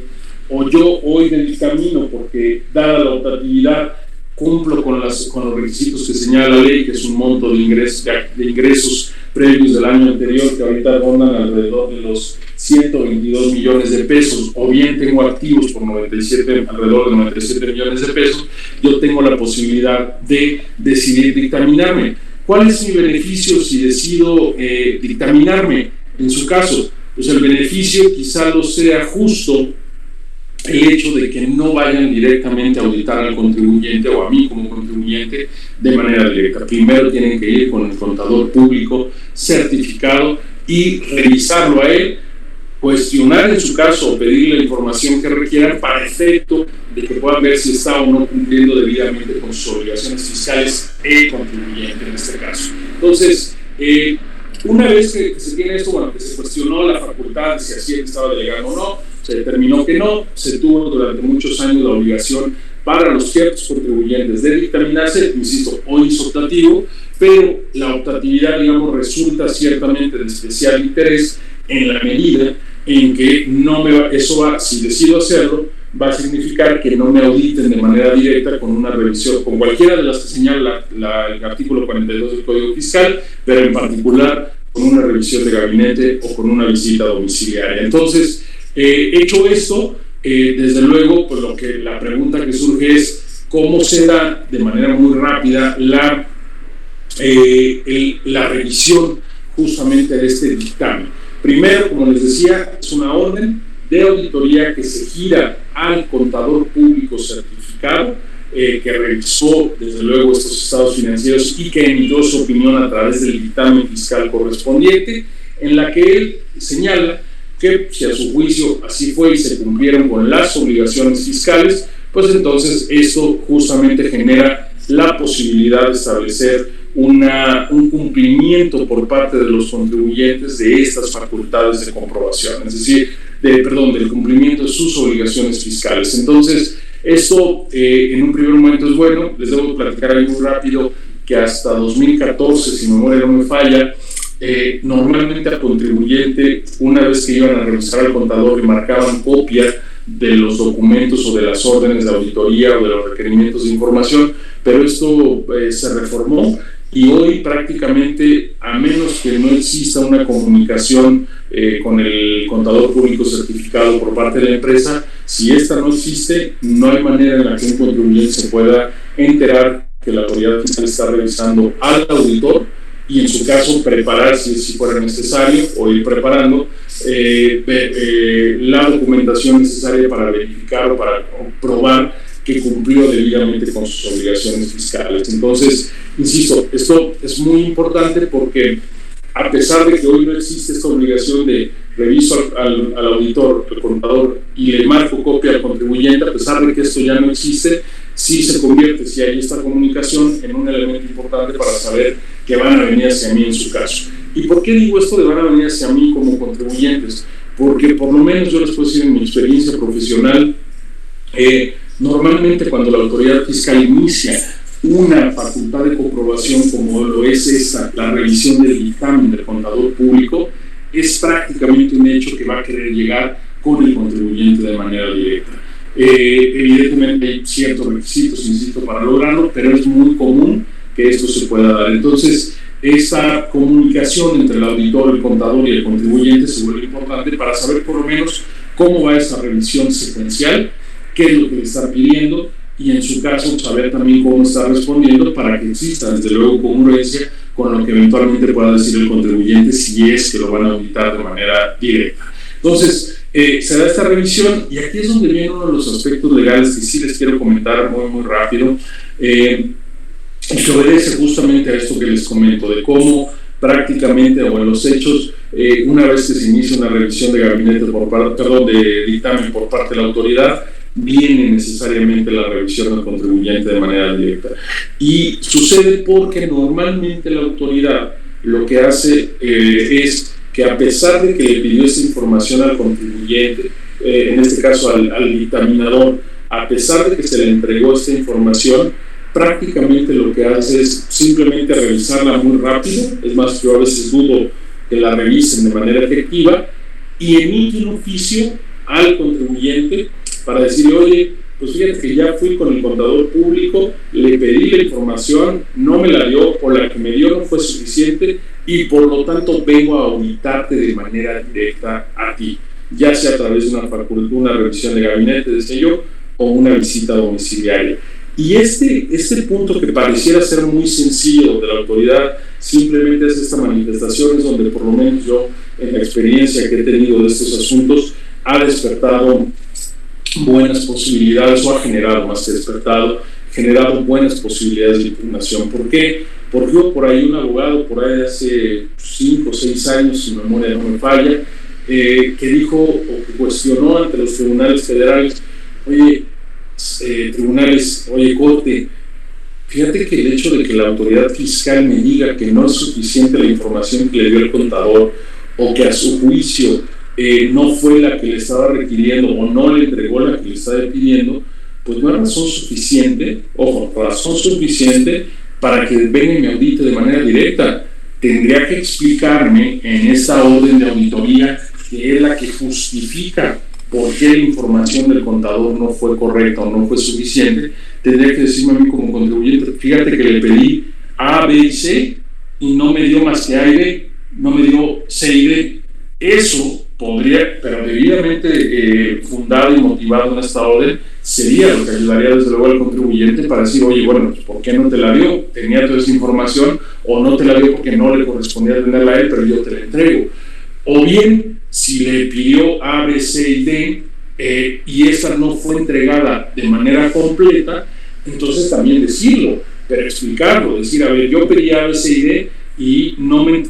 S2: o yo hoy me dictamino porque, dada la optatividad, cumplo con los requisitos que señala la ley, que es un monto de ingresos previos del año anterior, que ahorita rondan alrededor de los 122 millones de pesos, o bien tengo activos por alrededor de 97 millones de pesos, yo tengo la posibilidad de decidir dictaminarme. ¿Cuál es mi beneficio si decido dictaminarme? En su caso, pues el beneficio quizá no sea justo el hecho de que no vayan directamente a auditar al contribuyente o a mí como contribuyente de manera directa. Primero tienen que ir con el contador público certificado y revisarlo a él, cuestionar en su caso o pedirle la información que requieran para efecto de que puedan ver si está o no cumpliendo debidamente con sus obligaciones fiscales el contribuyente en este caso. Entonces, una vez que se tiene esto, bueno, que se cuestionó la facultad de si así estaba delegado o no, se determinó que no, se tuvo durante muchos años la obligación para los ciertos contribuyentes de dictaminarse, insisto, hoy es optativo, pero la optatividad, digamos, resulta ciertamente de especial interés en la medida en que si decido hacerlo, va a significar que no me auditen de manera directa con una revisión, con cualquiera de las que señala el artículo 42 del Código Fiscal, pero en particular con una revisión de gabinete o con una visita domiciliaria. Entonces, hecho esto, desde luego, pues la pregunta que surge es cómo se da de manera muy rápida la revisión justamente de este dictamen. Primero, como les decía, es una orden de auditoría que se gira al contador público certificado, que revisó desde luego estos estados financieros y que emitió su opinión a través del dictamen fiscal correspondiente, en la que él señala que si a su juicio así fue y se cumplieron con las obligaciones fiscales, pues entonces esto justamente genera la posibilidad de establecer un cumplimiento por parte de los contribuyentes de estas facultades de comprobación, es decir, del cumplimiento de sus obligaciones fiscales. Entonces, esto en un primer momento es bueno. Les debo platicar ahí muy rápido que hasta 2014, si mi memoria no me falla, normalmente al contribuyente, una vez que iban a revisar al contador, le marcaban copia de los documentos o de las órdenes de auditoría o de los requerimientos de información, pero esto se reformó y hoy prácticamente, a menos que no exista una comunicación con el contador público certificado por parte de la empresa, si esta no existe, no hay manera en la que un contribuyente se pueda enterar que la autoridad fiscal está revisando al auditor y en su caso preparar, si fuera necesario, o ir preparando la documentación necesaria para verificar o para probar que cumplió debidamente con sus obligaciones fiscales. Entonces, insisto, esto es muy importante porque a pesar de que hoy no existe esta obligación de reviso al auditor, al contador, y le marco copia al contribuyente, a pesar de que esto ya no existe, sí se convierte, si hay esta comunicación, en un elemento importante para saber que van a venir hacia mí en su caso. ¿Y por qué digo esto de van a venir hacia mí como contribuyentes? Porque por lo menos yo les puedo decir en mi experiencia profesional, normalmente cuando la autoridad fiscal inicia una facultad de comprobación como lo es esta, la revisión del dictamen del contador público, es prácticamente un hecho que va a querer llegar
S1: con el contribuyente de manera directa. Evidentemente hay ciertos requisitos, insisto, para lograrlo, pero es muy común que esto se pueda dar. Entonces, esta comunicación entre el auditor, el contador y el contribuyente se vuelve importante para saber por lo menos cómo va esta revisión secuencial, qué es lo que le está pidiendo y en su caso saber también cómo está respondiendo para que exista desde luego congruencia con lo que eventualmente pueda decir el contribuyente si es que lo van a auditar de manera directa. Entonces, se da esta revisión y aquí es donde viene uno de los aspectos legales que sí les quiero comentar muy rápido. Que obedece justamente a esto que les comento, de cómo prácticamente o en los hechos, una vez que se inicia una revisión de gabinete de dictamen por parte de la autoridad, viene necesariamente la revisión del contribuyente de manera directa. Y sucede porque normalmente la autoridad lo que hace es que a pesar de que le pidió esa información al contribuyente, en este caso al dictaminador, a pesar de que se le entregó esta información, prácticamente lo que hace es simplemente revisarla muy rápido. Es más, yo a veces dudo que la revisen de manera efectiva y emite un oficio al contribuyente para decirle, oye, pues fíjate que ya fui con el contador público, le pedí la información, no me la dio, o la que me dio no fue suficiente y por lo tanto vengo a auditarte de manera directa a ti, ya sea a través de una revisión de gabinete, decía yo, o una visita domiciliaria. Y este punto que pareciera ser muy sencillo, donde la autoridad simplemente hace estas manifestaciones, donde por lo menos yo, en la experiencia que he tenido de estos asuntos, ha despertado buenas posibilidades, o ha generado, más que despertado, generado buenas posibilidades de impugnación. ¿Por qué? Porque hubo por ahí un abogado, por ahí hace 5 o 6 años, si mi memoria no me falla, que dijo o que cuestionó ante los tribunales federales, oye, corte, fíjate que el hecho de que la autoridad fiscal me diga que no es suficiente la información que le dio el contador, o que a su juicio no fue la que le estaba requiriendo o no le entregó la que le estaba pidiendo, pues no es razón suficiente, razón suficiente para que venga y me audite de manera directa. Tendría que explicarme en esta orden de auditoría, que es la que justifica por qué la información del contador no fue correcta o no fue suficiente. Tendría que decirme a mí como contribuyente, fíjate que le pedí A, B y C y no me dio más que A y B, no me dio C y D. Eso podría, pero debidamente fundado y motivado en esta orden, sería lo que ayudaría desde luego al contribuyente para decir, oye, bueno, pues ¿por qué no te la dio? Tenía toda esa información, o no te la dio porque no le correspondía tenerla a él, pero yo te la entrego. O bien, si le pidió A, B, C y D y esta no fue entregada de manera completa, entonces también decirlo, pero explicarlo, decir, a ver, yo pedí A, B, C y D y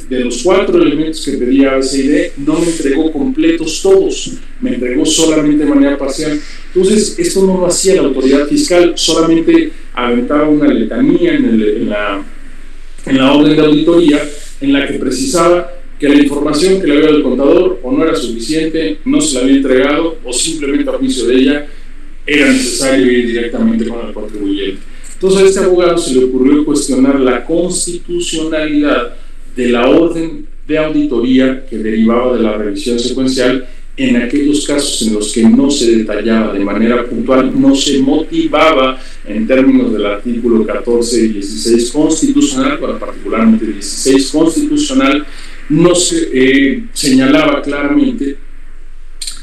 S1: de los 4 elementos que pedía A, B, C y D, no me entregó completos todos, me entregó solamente de manera parcial. Entonces, esto no lo hacía la autoridad fiscal, solamente aventaba una letanía en la orden de auditoría en la que precisaba que la información que le había dado el contador o no era suficiente, no se la había entregado, o simplemente a juicio de ella era necesario ir directamente con el contribuyente. Entonces a este abogado se le ocurrió cuestionar la constitucionalidad de la orden de auditoría que derivaba de la revisión secuencial en aquellos casos en los que no se detallaba de manera puntual, no se motivaba en términos del artículo 14 y 16 constitucional, particularmente 16 constitucional, no se señalaba claramente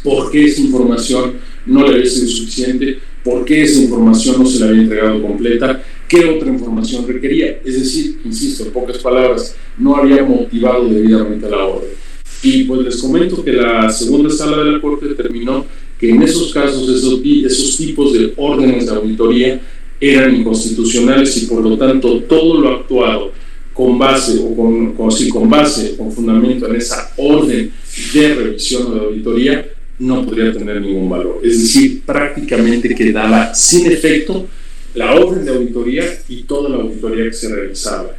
S1: por qué esa información no le había sido suficiente, por qué esa información no se le había entregado completa, qué otra información requería. Es decir, insisto, en pocas palabras, no había motivado debidamente la orden. Y pues les comento que la segunda sala de la Corte determinó que en esos casos esos tipos de órdenes de auditoría eran inconstitucionales y por lo tanto todo lo actuado con base con fundamento en esa orden de revisión o de auditoría no podría tener ningún valor. Es decir, prácticamente quedaba sin efecto la orden de auditoría y toda la auditoría que se realizaba.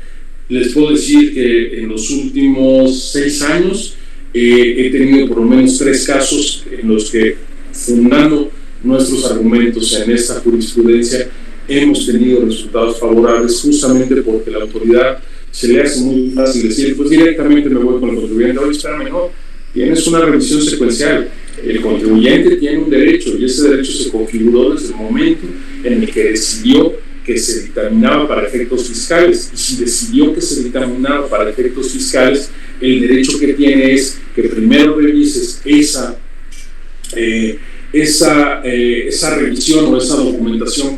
S1: Les puedo decir que en los últimos 6 años he tenido por lo menos 3 casos en los que, fundando nuestros argumentos en esta jurisprudencia, hemos tenido resultados favorables justamente porque la autoridad se le hace muy fácil decir, pues directamente me voy con el contribuyente, oye, espérame, no, tienes una revisión secuencial,
S2: El contribuyente tiene un derecho y ese derecho se configuró desde el momento en el que decidió que se dictaminaba para efectos fiscales. Y si decidió que se dictaminaba para efectos fiscales, el derecho que tiene es que primero revises esa revisión o esa documentación,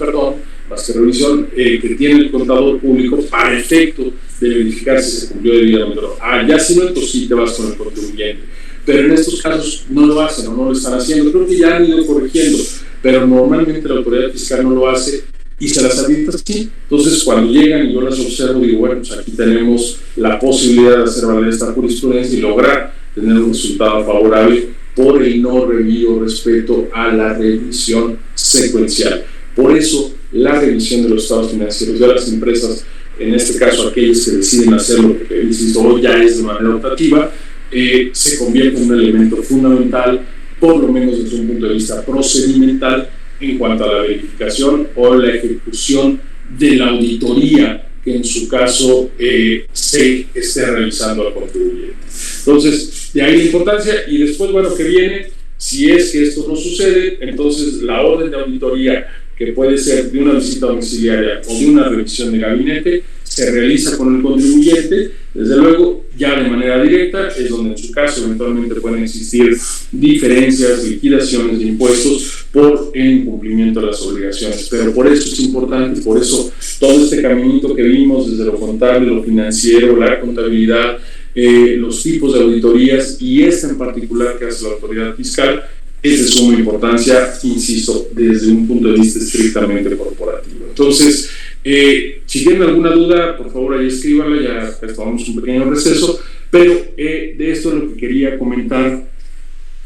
S2: más que revisión, que tiene el contador público para efecto de verificar si se cumplió debidamente. Ya si no, entonces sí te vas con el contribuyente. Pero en estos casos no lo hacen o no lo están haciendo. Creo que ya han ido corrigiendo, pero normalmente la autoridad fiscal no lo hace y se las avienta así. Entonces, cuando llegan y yo las observo, digo, bueno, pues aquí tenemos la posibilidad de hacer valer esta jurisprudencia y lograr tener un resultado favorable por el no review respecto a la revisión secuencial. Por eso, la revisión de los estados financieros de las empresas, en este caso aquellas que deciden hacerlo, porque insisto, hoy ya es de manera optativa, se convierte en un elemento fundamental, por lo menos desde un punto de vista procedimental, en cuanto a la verificación o la ejecución de la auditoría que en su caso se esté realizando al contribuyente. Entonces, de ahí la importancia. Y después, bueno, que viene, si es que esto no sucede, entonces la orden de auditoría, que puede ser de una visita domiciliaria o de una revisión de gabinete, se realiza con el contribuyente. Desde luego, ya de manera directa, es donde en su caso eventualmente pueden existir diferencias, liquidaciones de impuestos por el incumplimiento de las obligaciones. Pero por eso es importante, por eso todo este caminito que vimos desde lo contable, lo financiero, la contabilidad, los tipos de auditorías y esta en particular que hace la autoridad fiscal, es de suma importancia, insisto, desde un punto de vista estrictamente corporativo. Entonces, si tienen alguna duda, por favor ahí escríbanla, ya tomamos un pequeño receso, pero de esto es lo que quería comentar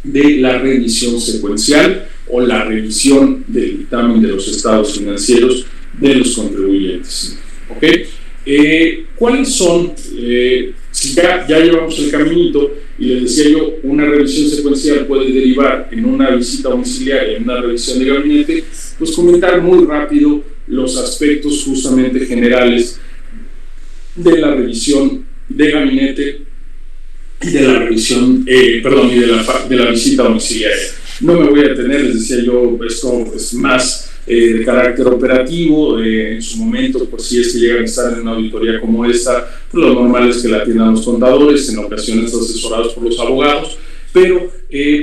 S2: de la revisión secuencial o la revisión del dictamen de los estados financieros de los contribuyentes. ¿Ok? ¿Cuáles son, si ya llevamos el caminito, y les decía yo, una revisión secuencial puede derivar en una visita domiciliaria, en una revisión de gabinete, pues comentar muy rápido los aspectos justamente generales de la revisión de gabinete y de la revisión, y de la visita domiciliaria. No me voy a detener, les decía yo, esto es más de carácter operativo. En su momento, pues si es que llegan a estar en una auditoría como esta, pues lo normal es que la atiendan los contadores, en ocasiones asesorados por los abogados, pero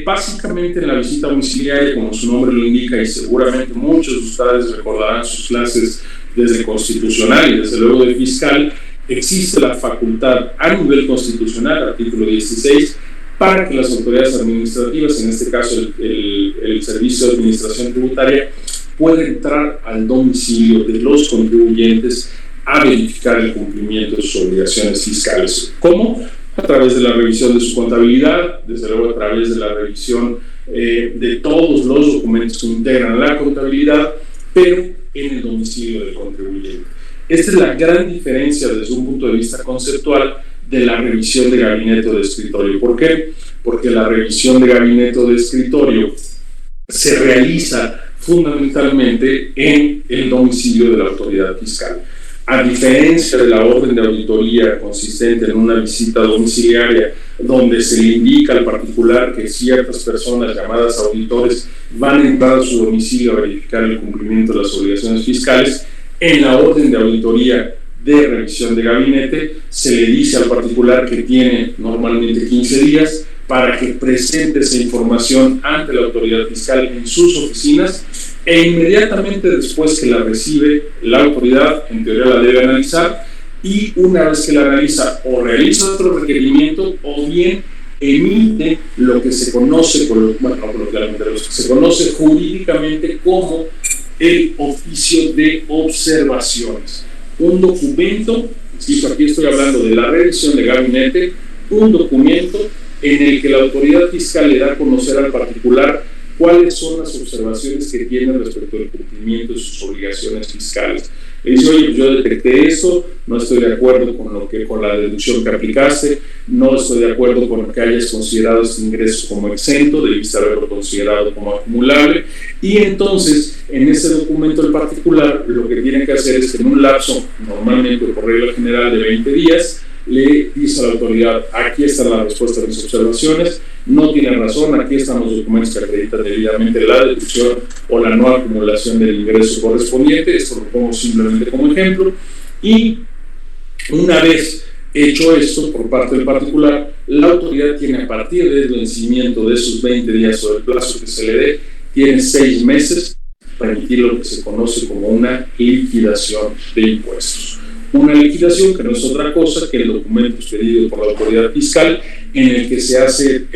S2: básicamente en la visita domiciliaria, como su nombre lo indica, y seguramente muchos de ustedes recordarán sus clases desde constitucional y desde luego de fiscal, existe la facultad a nivel constitucional, artículo 16, para que las autoridades administrativas, en este caso el Servicio de Administración Tributaria, puede entrar al domicilio de los contribuyentes a verificar el cumplimiento de sus obligaciones fiscales. ¿Cómo? A través de la revisión de su contabilidad, desde luego a través de la revisión de todos los documentos que integran la contabilidad, pero en el domicilio del contribuyente. Esta es la gran diferencia desde un punto de vista conceptual de la revisión de gabinete o de escritorio. ¿Por qué? Porque la revisión de gabinete o de escritorio se realiza fundamentalmente en el domicilio de la autoridad fiscal. A diferencia de la orden de auditoría consistente en una visita domiciliaria, donde se le indica al particular que ciertas personas llamadas auditores van a entrar a su domicilio a verificar el cumplimiento de las obligaciones fiscales, en la orden de auditoría de revisión de gabinete se le dice al particular que tiene normalmente 15 días para que presente esa información ante la autoridad fiscal en sus oficinas, e inmediatamente después que la recibe la autoridad, en teoría la debe analizar, y una vez que la analiza o realiza otro requerimiento o bien emite lo que se conoce, se conoce jurídicamente como el oficio de observaciones. Un documento, aquí estoy hablando de la revisión de gabinete, un documento en el que la autoridad fiscal le da a conocer al particular cuáles son las observaciones que tiene respecto al cumplimiento de sus obligaciones fiscales. Le dice, oye, yo detecté esto, no estoy de acuerdo con la deducción que aplicaste, no estoy de acuerdo con que hayas considerado este ingreso como exento, debiste haberlo considerado como acumulable, y entonces en ese documento en particular lo que tiene que hacer es que en un lapso, normalmente por regla general de 20 días, le dice a la autoridad: aquí está la respuesta a mis observaciones, no tiene razón, aquí están los documentos que acreditan debidamente la deducción o la no acumulación del ingreso correspondiente. Esto lo pongo simplemente como ejemplo. Y una vez hecho esto por parte del particular, la autoridad tiene, a partir del vencimiento de esos 20 días o del plazo que se le dé, tiene 6 meses para emitir lo que se conoce como una liquidación de impuestos. Una liquidación que no es otra cosa que el documento expedido por la autoridad fiscal en el que se hace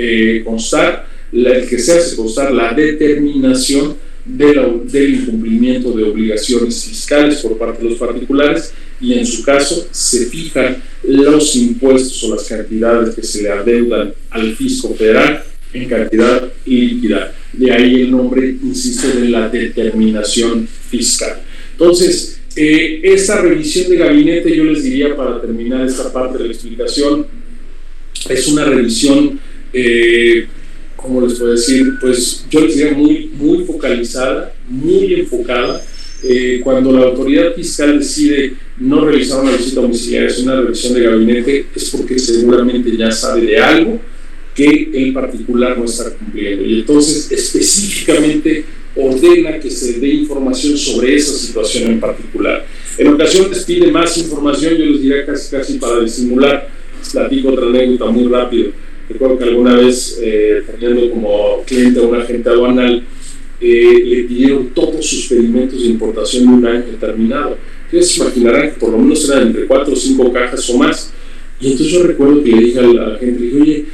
S2: constar la determinación del incumplimiento de obligaciones fiscales por parte de los particulares, y en su caso se fijan los impuestos o las cantidades que se le adeudan al fisco federal en cantidad líquida. De ahí el nombre, insisto, de la determinación fiscal. Entonces, esta revisión de gabinete, yo les diría, para terminar esta parte de la explicación, es una revisión, ¿cómo les puedo decir? Pues yo les diría muy focalizada, muy enfocada. Cuando la autoridad fiscal decide no realizar una visita domiciliaria, es una revisión de gabinete, es porque seguramente ya sabe de algo que el particular no está cumpliendo, y entonces específicamente ordena que se dé información sobre esa situación en particular. En ocasiones pide más información, yo les diría casi para disimular. Les platico otra anécdota muy rápido. Recuerdo que alguna vez, teniendo como cliente a un agente aduanal, le pidieron todos sus pedimentos de importación de un año determinado. Ustedes se imaginarán que por lo menos eran entre 4 o 5 cajas o más. Y entonces yo recuerdo que le dije a la gente, le dije: oye,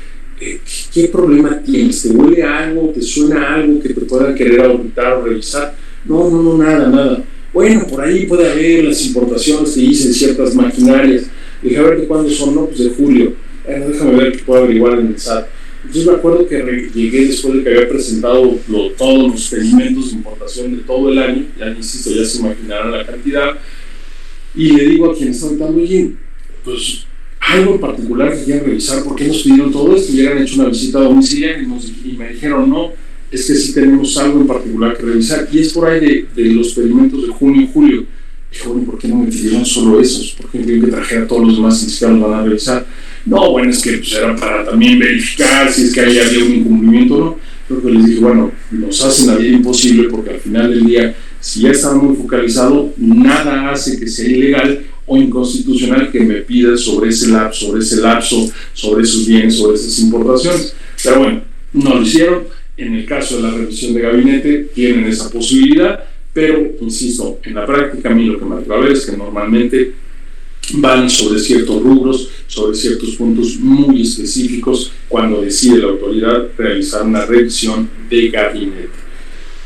S2: ¿qué problema tienes? ¿Te huele algo? ¿Te suena algo que te puedan querer auditar o revisar? No, nada. Bueno, por ahí puede haber las importaciones que hice en ciertas maquinarias. Le dije: a ver, ¿de cuándo son? No, pues de julio. Déjame ver qué puedo averiguar en el SAT. Entonces me acuerdo que llegué después de que había presentado todos los pedimentos de importación de todo el año, ya insisto, ya se imaginarán la cantidad, y le digo a quien está auditando: oye, pues algo en particular que quieran revisar, ¿por qué nos pidieron todo esto? Hubieran hecho una visita domiciliaria y me dijeron: no, es que sí tenemos algo en particular que revisar, y es por ahí de los pedimentos de junio y julio. Dije: bueno, ¿por qué no me pidieron solo esos? ¿Por qué me que trajera todos los demás y ni siquiera los van a revisar? No, bueno, es que pues, era para también verificar si es que ahí había un incumplimiento o no. Creo que les dije: bueno, nos hacen la vida imposible, porque al final del día, si ya estaba muy focalizado, nada hace que sea ilegal o inconstitucional que me pidan sobre ese lapso, sobre esos bienes, sobre esas importaciones. Pero bueno, no lo hicieron. En el caso de la revisión de gabinete tienen esa posibilidad, pero insisto, en la práctica a mí lo que me va a ver es que normalmente van sobre ciertos rubros, sobre ciertos puntos muy específicos cuando decide la autoridad realizar una revisión de gabinete.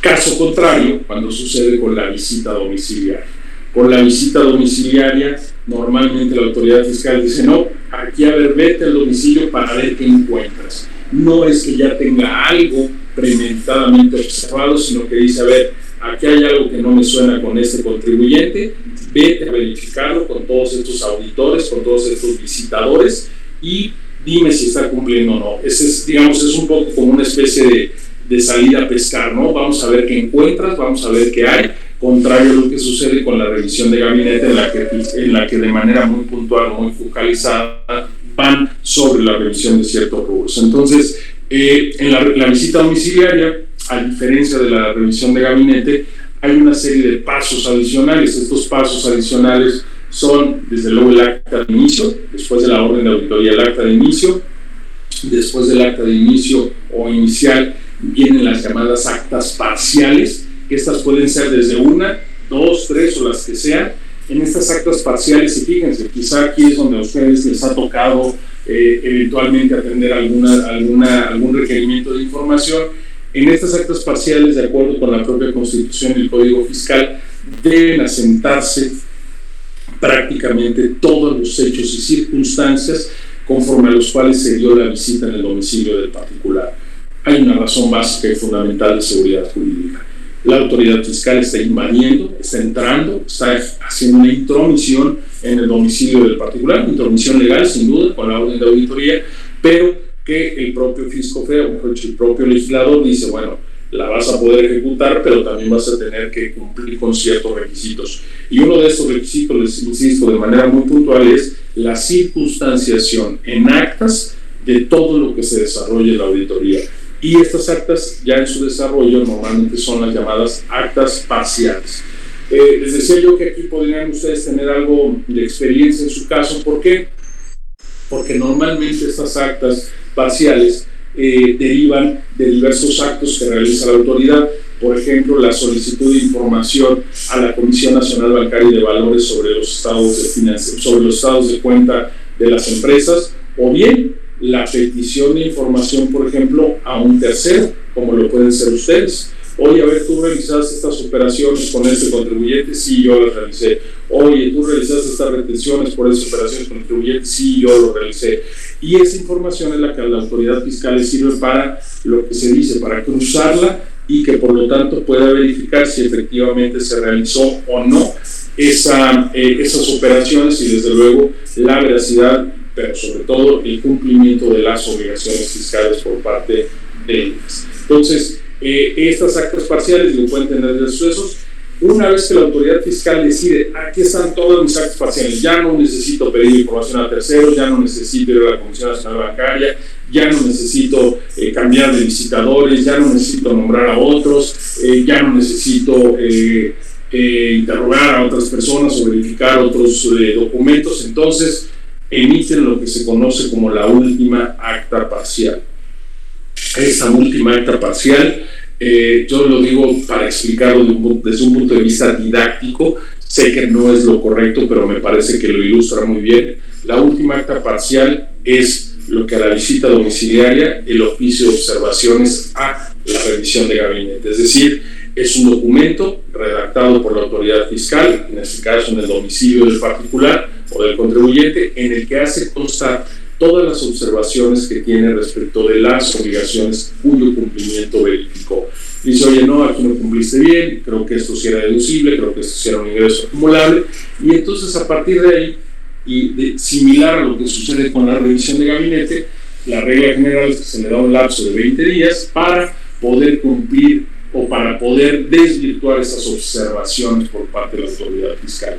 S2: Caso contrario, cuando sucede con la visita domiciliaria. Con la visita domiciliaria, normalmente la autoridad fiscal dice: no, aquí a ver, vete al domicilio para ver qué encuentras. No es que ya tenga algo premeditadamente observado, sino que dice: a ver, aquí hay algo que no me suena con este contribuyente, vete a verificarlo con todos estos auditores, con todos estos visitadores, y dime si está cumpliendo o no. Ese es, digamos, es un poco como una especie de salida a pescar, ¿no? Vamos a ver qué encuentras, vamos a ver qué hay, contrario a lo que sucede con la revisión de gabinete, en la que de manera muy puntual, muy focalizada, van sobre la revisión de ciertos rubros. Entonces, en la visita domiciliaria, a diferencia de la revisión de gabinete, hay una serie de pasos adicionales. Estos pasos adicionales son, desde luego, el acta de inicio, después de la orden de auditoría, el acta de inicio. Después del acta de inicio o inicial vienen las llamadas actas parciales, que estas pueden ser desde 1, 2, 3 o las que sean. En estas actas parciales, y fíjense, quizá aquí es donde a ustedes les ha tocado eventualmente atender algún requerimiento de información. En estas actas parciales, de acuerdo con la propia Constitución y el Código Fiscal, deben asentarse prácticamente todos los hechos y circunstancias conforme a los cuales se dio la visita en el domicilio del particular. Hay una razón básica y fundamental de seguridad jurídica. La autoridad fiscal está invadiendo, está entrando, está haciendo una intromisión en el domicilio del particular, intromisión legal sin duda, con la orden de auditoría, pero que el propio fisco federal, el propio legislador dice: bueno, la vas a poder ejecutar, pero también vas a tener que cumplir con ciertos requisitos. Y uno de estos requisitos, les insisto, de manera muy puntual, es la circunstanciación en actas de todo lo que se desarrolle en la auditoría. Y estas actas, ya en su desarrollo, normalmente son las llamadas actas parciales. Les decía yo que aquí podrían ustedes tener algo de experiencia en su caso. ¿Por qué? Porque normalmente estas actas parciales derivan de diversos actos que realiza la autoridad. Por ejemplo, la solicitud de información a la Comisión Nacional Bancaria y de Valores sobre los estados de cuenta de las empresas, o bien la petición de información, por ejemplo, a un tercero, como lo pueden ser ustedes. Oye, a ver, ¿tú realizaste estas operaciones con este contribuyente? Sí, yo las realicé. Oye, ¿tú realizaste estas retenciones por esas operaciones con contribuyente? Sí, yo lo realicé. Y esa información es la que a la autoridad fiscal le sirve para lo que se dice, para cruzarla y que por lo tanto pueda verificar si efectivamente se realizó o no esas operaciones y desde luego la veracidad, pero sobre todo el cumplimiento de las obligaciones fiscales por parte de ellas. Entonces, estas actas parciales lo pueden tener de sucesos. Una vez que la autoridad fiscal decide, aquí están todas mis actas parciales, ya no necesito pedir información a terceros, ya no necesito ir a la Comisión Nacional Bancaria, ya no necesito cambiar de licitadores, ya no necesito nombrar a otros, ya no necesito interrogar a otras personas o verificar otros documentos. Entonces emiten lo que se conoce como la última acta parcial. Esta última acta parcial, yo lo digo para explicarlo desde un punto de vista didáctico. Sé que no es lo correcto, pero me parece que lo ilustra muy bien. La última acta parcial es lo que a la visita domiciliaria, el oficio de observaciones a la revisión de gabinete. Es decir, es un documento redactado por la autoridad fiscal, en este caso en el domicilio del particular o del contribuyente, en el que hace constar todas las observaciones que tiene respecto de las obligaciones cuyo cumplimiento verificó. Dice, oye, no, aquí no cumpliste bien, creo que esto sí era deducible, creo que esto sí era un ingreso acumulable, y entonces a partir de ahí, similar a lo que sucede con la revisión de gabinete, la regla general es que se le da un lapso de 20 días para poder cumplir o para poder desvirtuar esas observaciones por parte de la autoridad fiscal.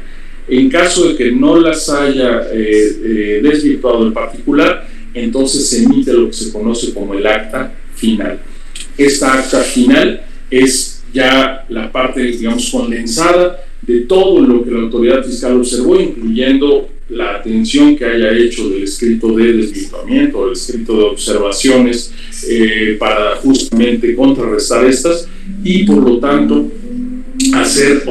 S2: En caso de que no las haya desvirtuado el particular, entonces se emite lo que se conoce como el acta final. Esta acta final es ya la parte, digamos, condensada de todo lo que la autoridad fiscal observó, incluyendo la atención que haya hecho del escrito de desvirtuamiento, del escrito de observaciones, para justamente contrarrestar estas y por lo tanto hacer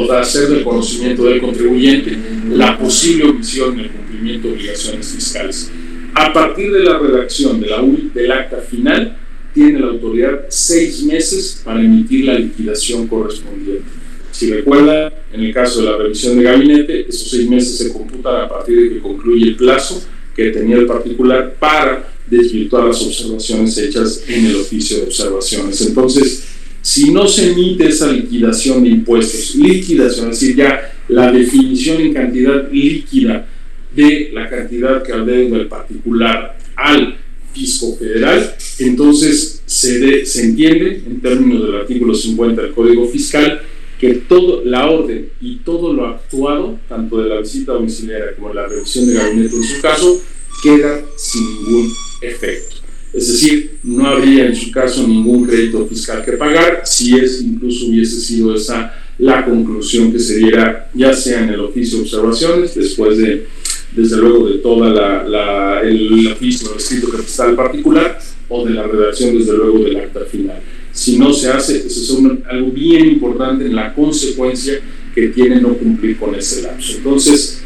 S2: del conocimiento del contribuyente la posible omisión en el cumplimiento de obligaciones fiscales. A partir de la redacción del acta final, tiene la autoridad 6 meses para emitir la liquidación correspondiente. Si recuerda, en el caso de la revisión de gabinete, esos 6 meses se computan a partir de que concluye el plazo que tenía el particular para desvirtuar las observaciones hechas en el oficio de observaciones. Entonces, si no se emite esa liquidación de impuestos, liquidación, es decir, ya la definición en cantidad líquida de la cantidad que adeuda el particular al fisco federal, entonces se entiende, en términos del artículo 50 del Código Fiscal, que toda la orden y todo lo actuado, tanto de la visita domiciliaria como de la revisión de gabinete en su caso, queda sin ningún efecto. Es decir, no habría en su caso ningún crédito fiscal que pagar, si incluso hubiese sido esa la conclusión que se diera, ya sea en el oficio de observaciones, después desde luego de toda el oficio o escrito que está el particular, o de la redacción desde luego del acta final. Si no se hace, eso es algo bien importante en la consecuencia que tiene no cumplir con ese lapso. Entonces,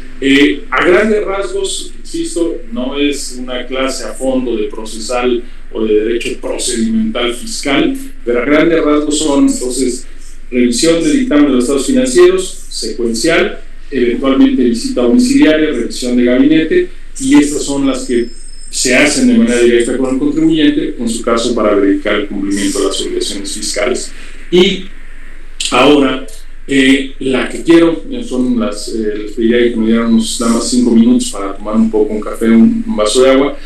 S2: a grandes rasgos, insisto, no es una clase a fondo de procesal o de derecho procedimental fiscal, pero a grandes rasgos son, entonces, revisión de dictamen de los estados financieros, secuencial, eventualmente visita domiciliaria, revisión de gabinete, y estas son las que se hacen de manera directa con el contribuyente, en su caso para verificar el cumplimiento de las obligaciones fiscales. Y ahora, la que quiero, son les pediría que me dieran unos nada más 5 minutos para tomar un poco un café, un vaso de agua.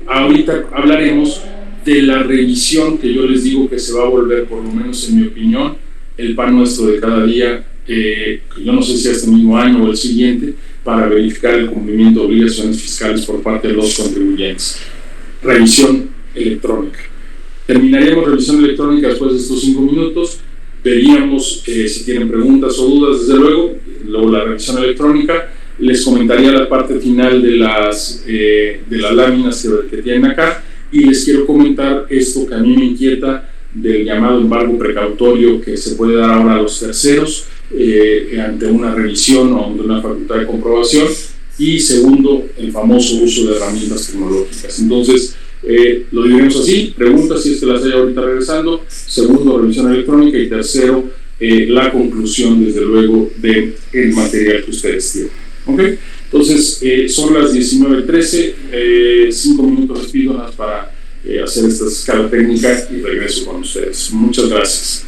S2: Ahorita hablaremos
S1: de la revisión que yo les digo que se va a volver, por lo menos en mi opinión, el pan nuestro de cada día, yo no sé si este mismo año o el siguiente, para verificar el cumplimiento de obligaciones fiscales por parte de los contribuyentes. Revisión electrónica. Terminaríamos revisión electrónica después de estos 5 minutos, veríamos si tienen preguntas o dudas, desde luego, luego la revisión electrónica, les comentaría la parte final de las láminas que tienen acá, y les quiero comentar esto que a mí me inquieta del llamado embargo precautorio que se puede dar ahora a los terceros ante una revisión o ante una facultad de comprobación, y segundo, el famoso uso de herramientas tecnológicas. Entonces, lo diremos así: preguntas si es que las hay ahorita regresando, segundo, revisión electrónica, y tercero, la conclusión, desde luego, del material que ustedes tienen. ¿Okay? Entonces, son las 19:13, 5 minutos les pido para hacer esta escala técnica y regreso con ustedes. Muchas gracias.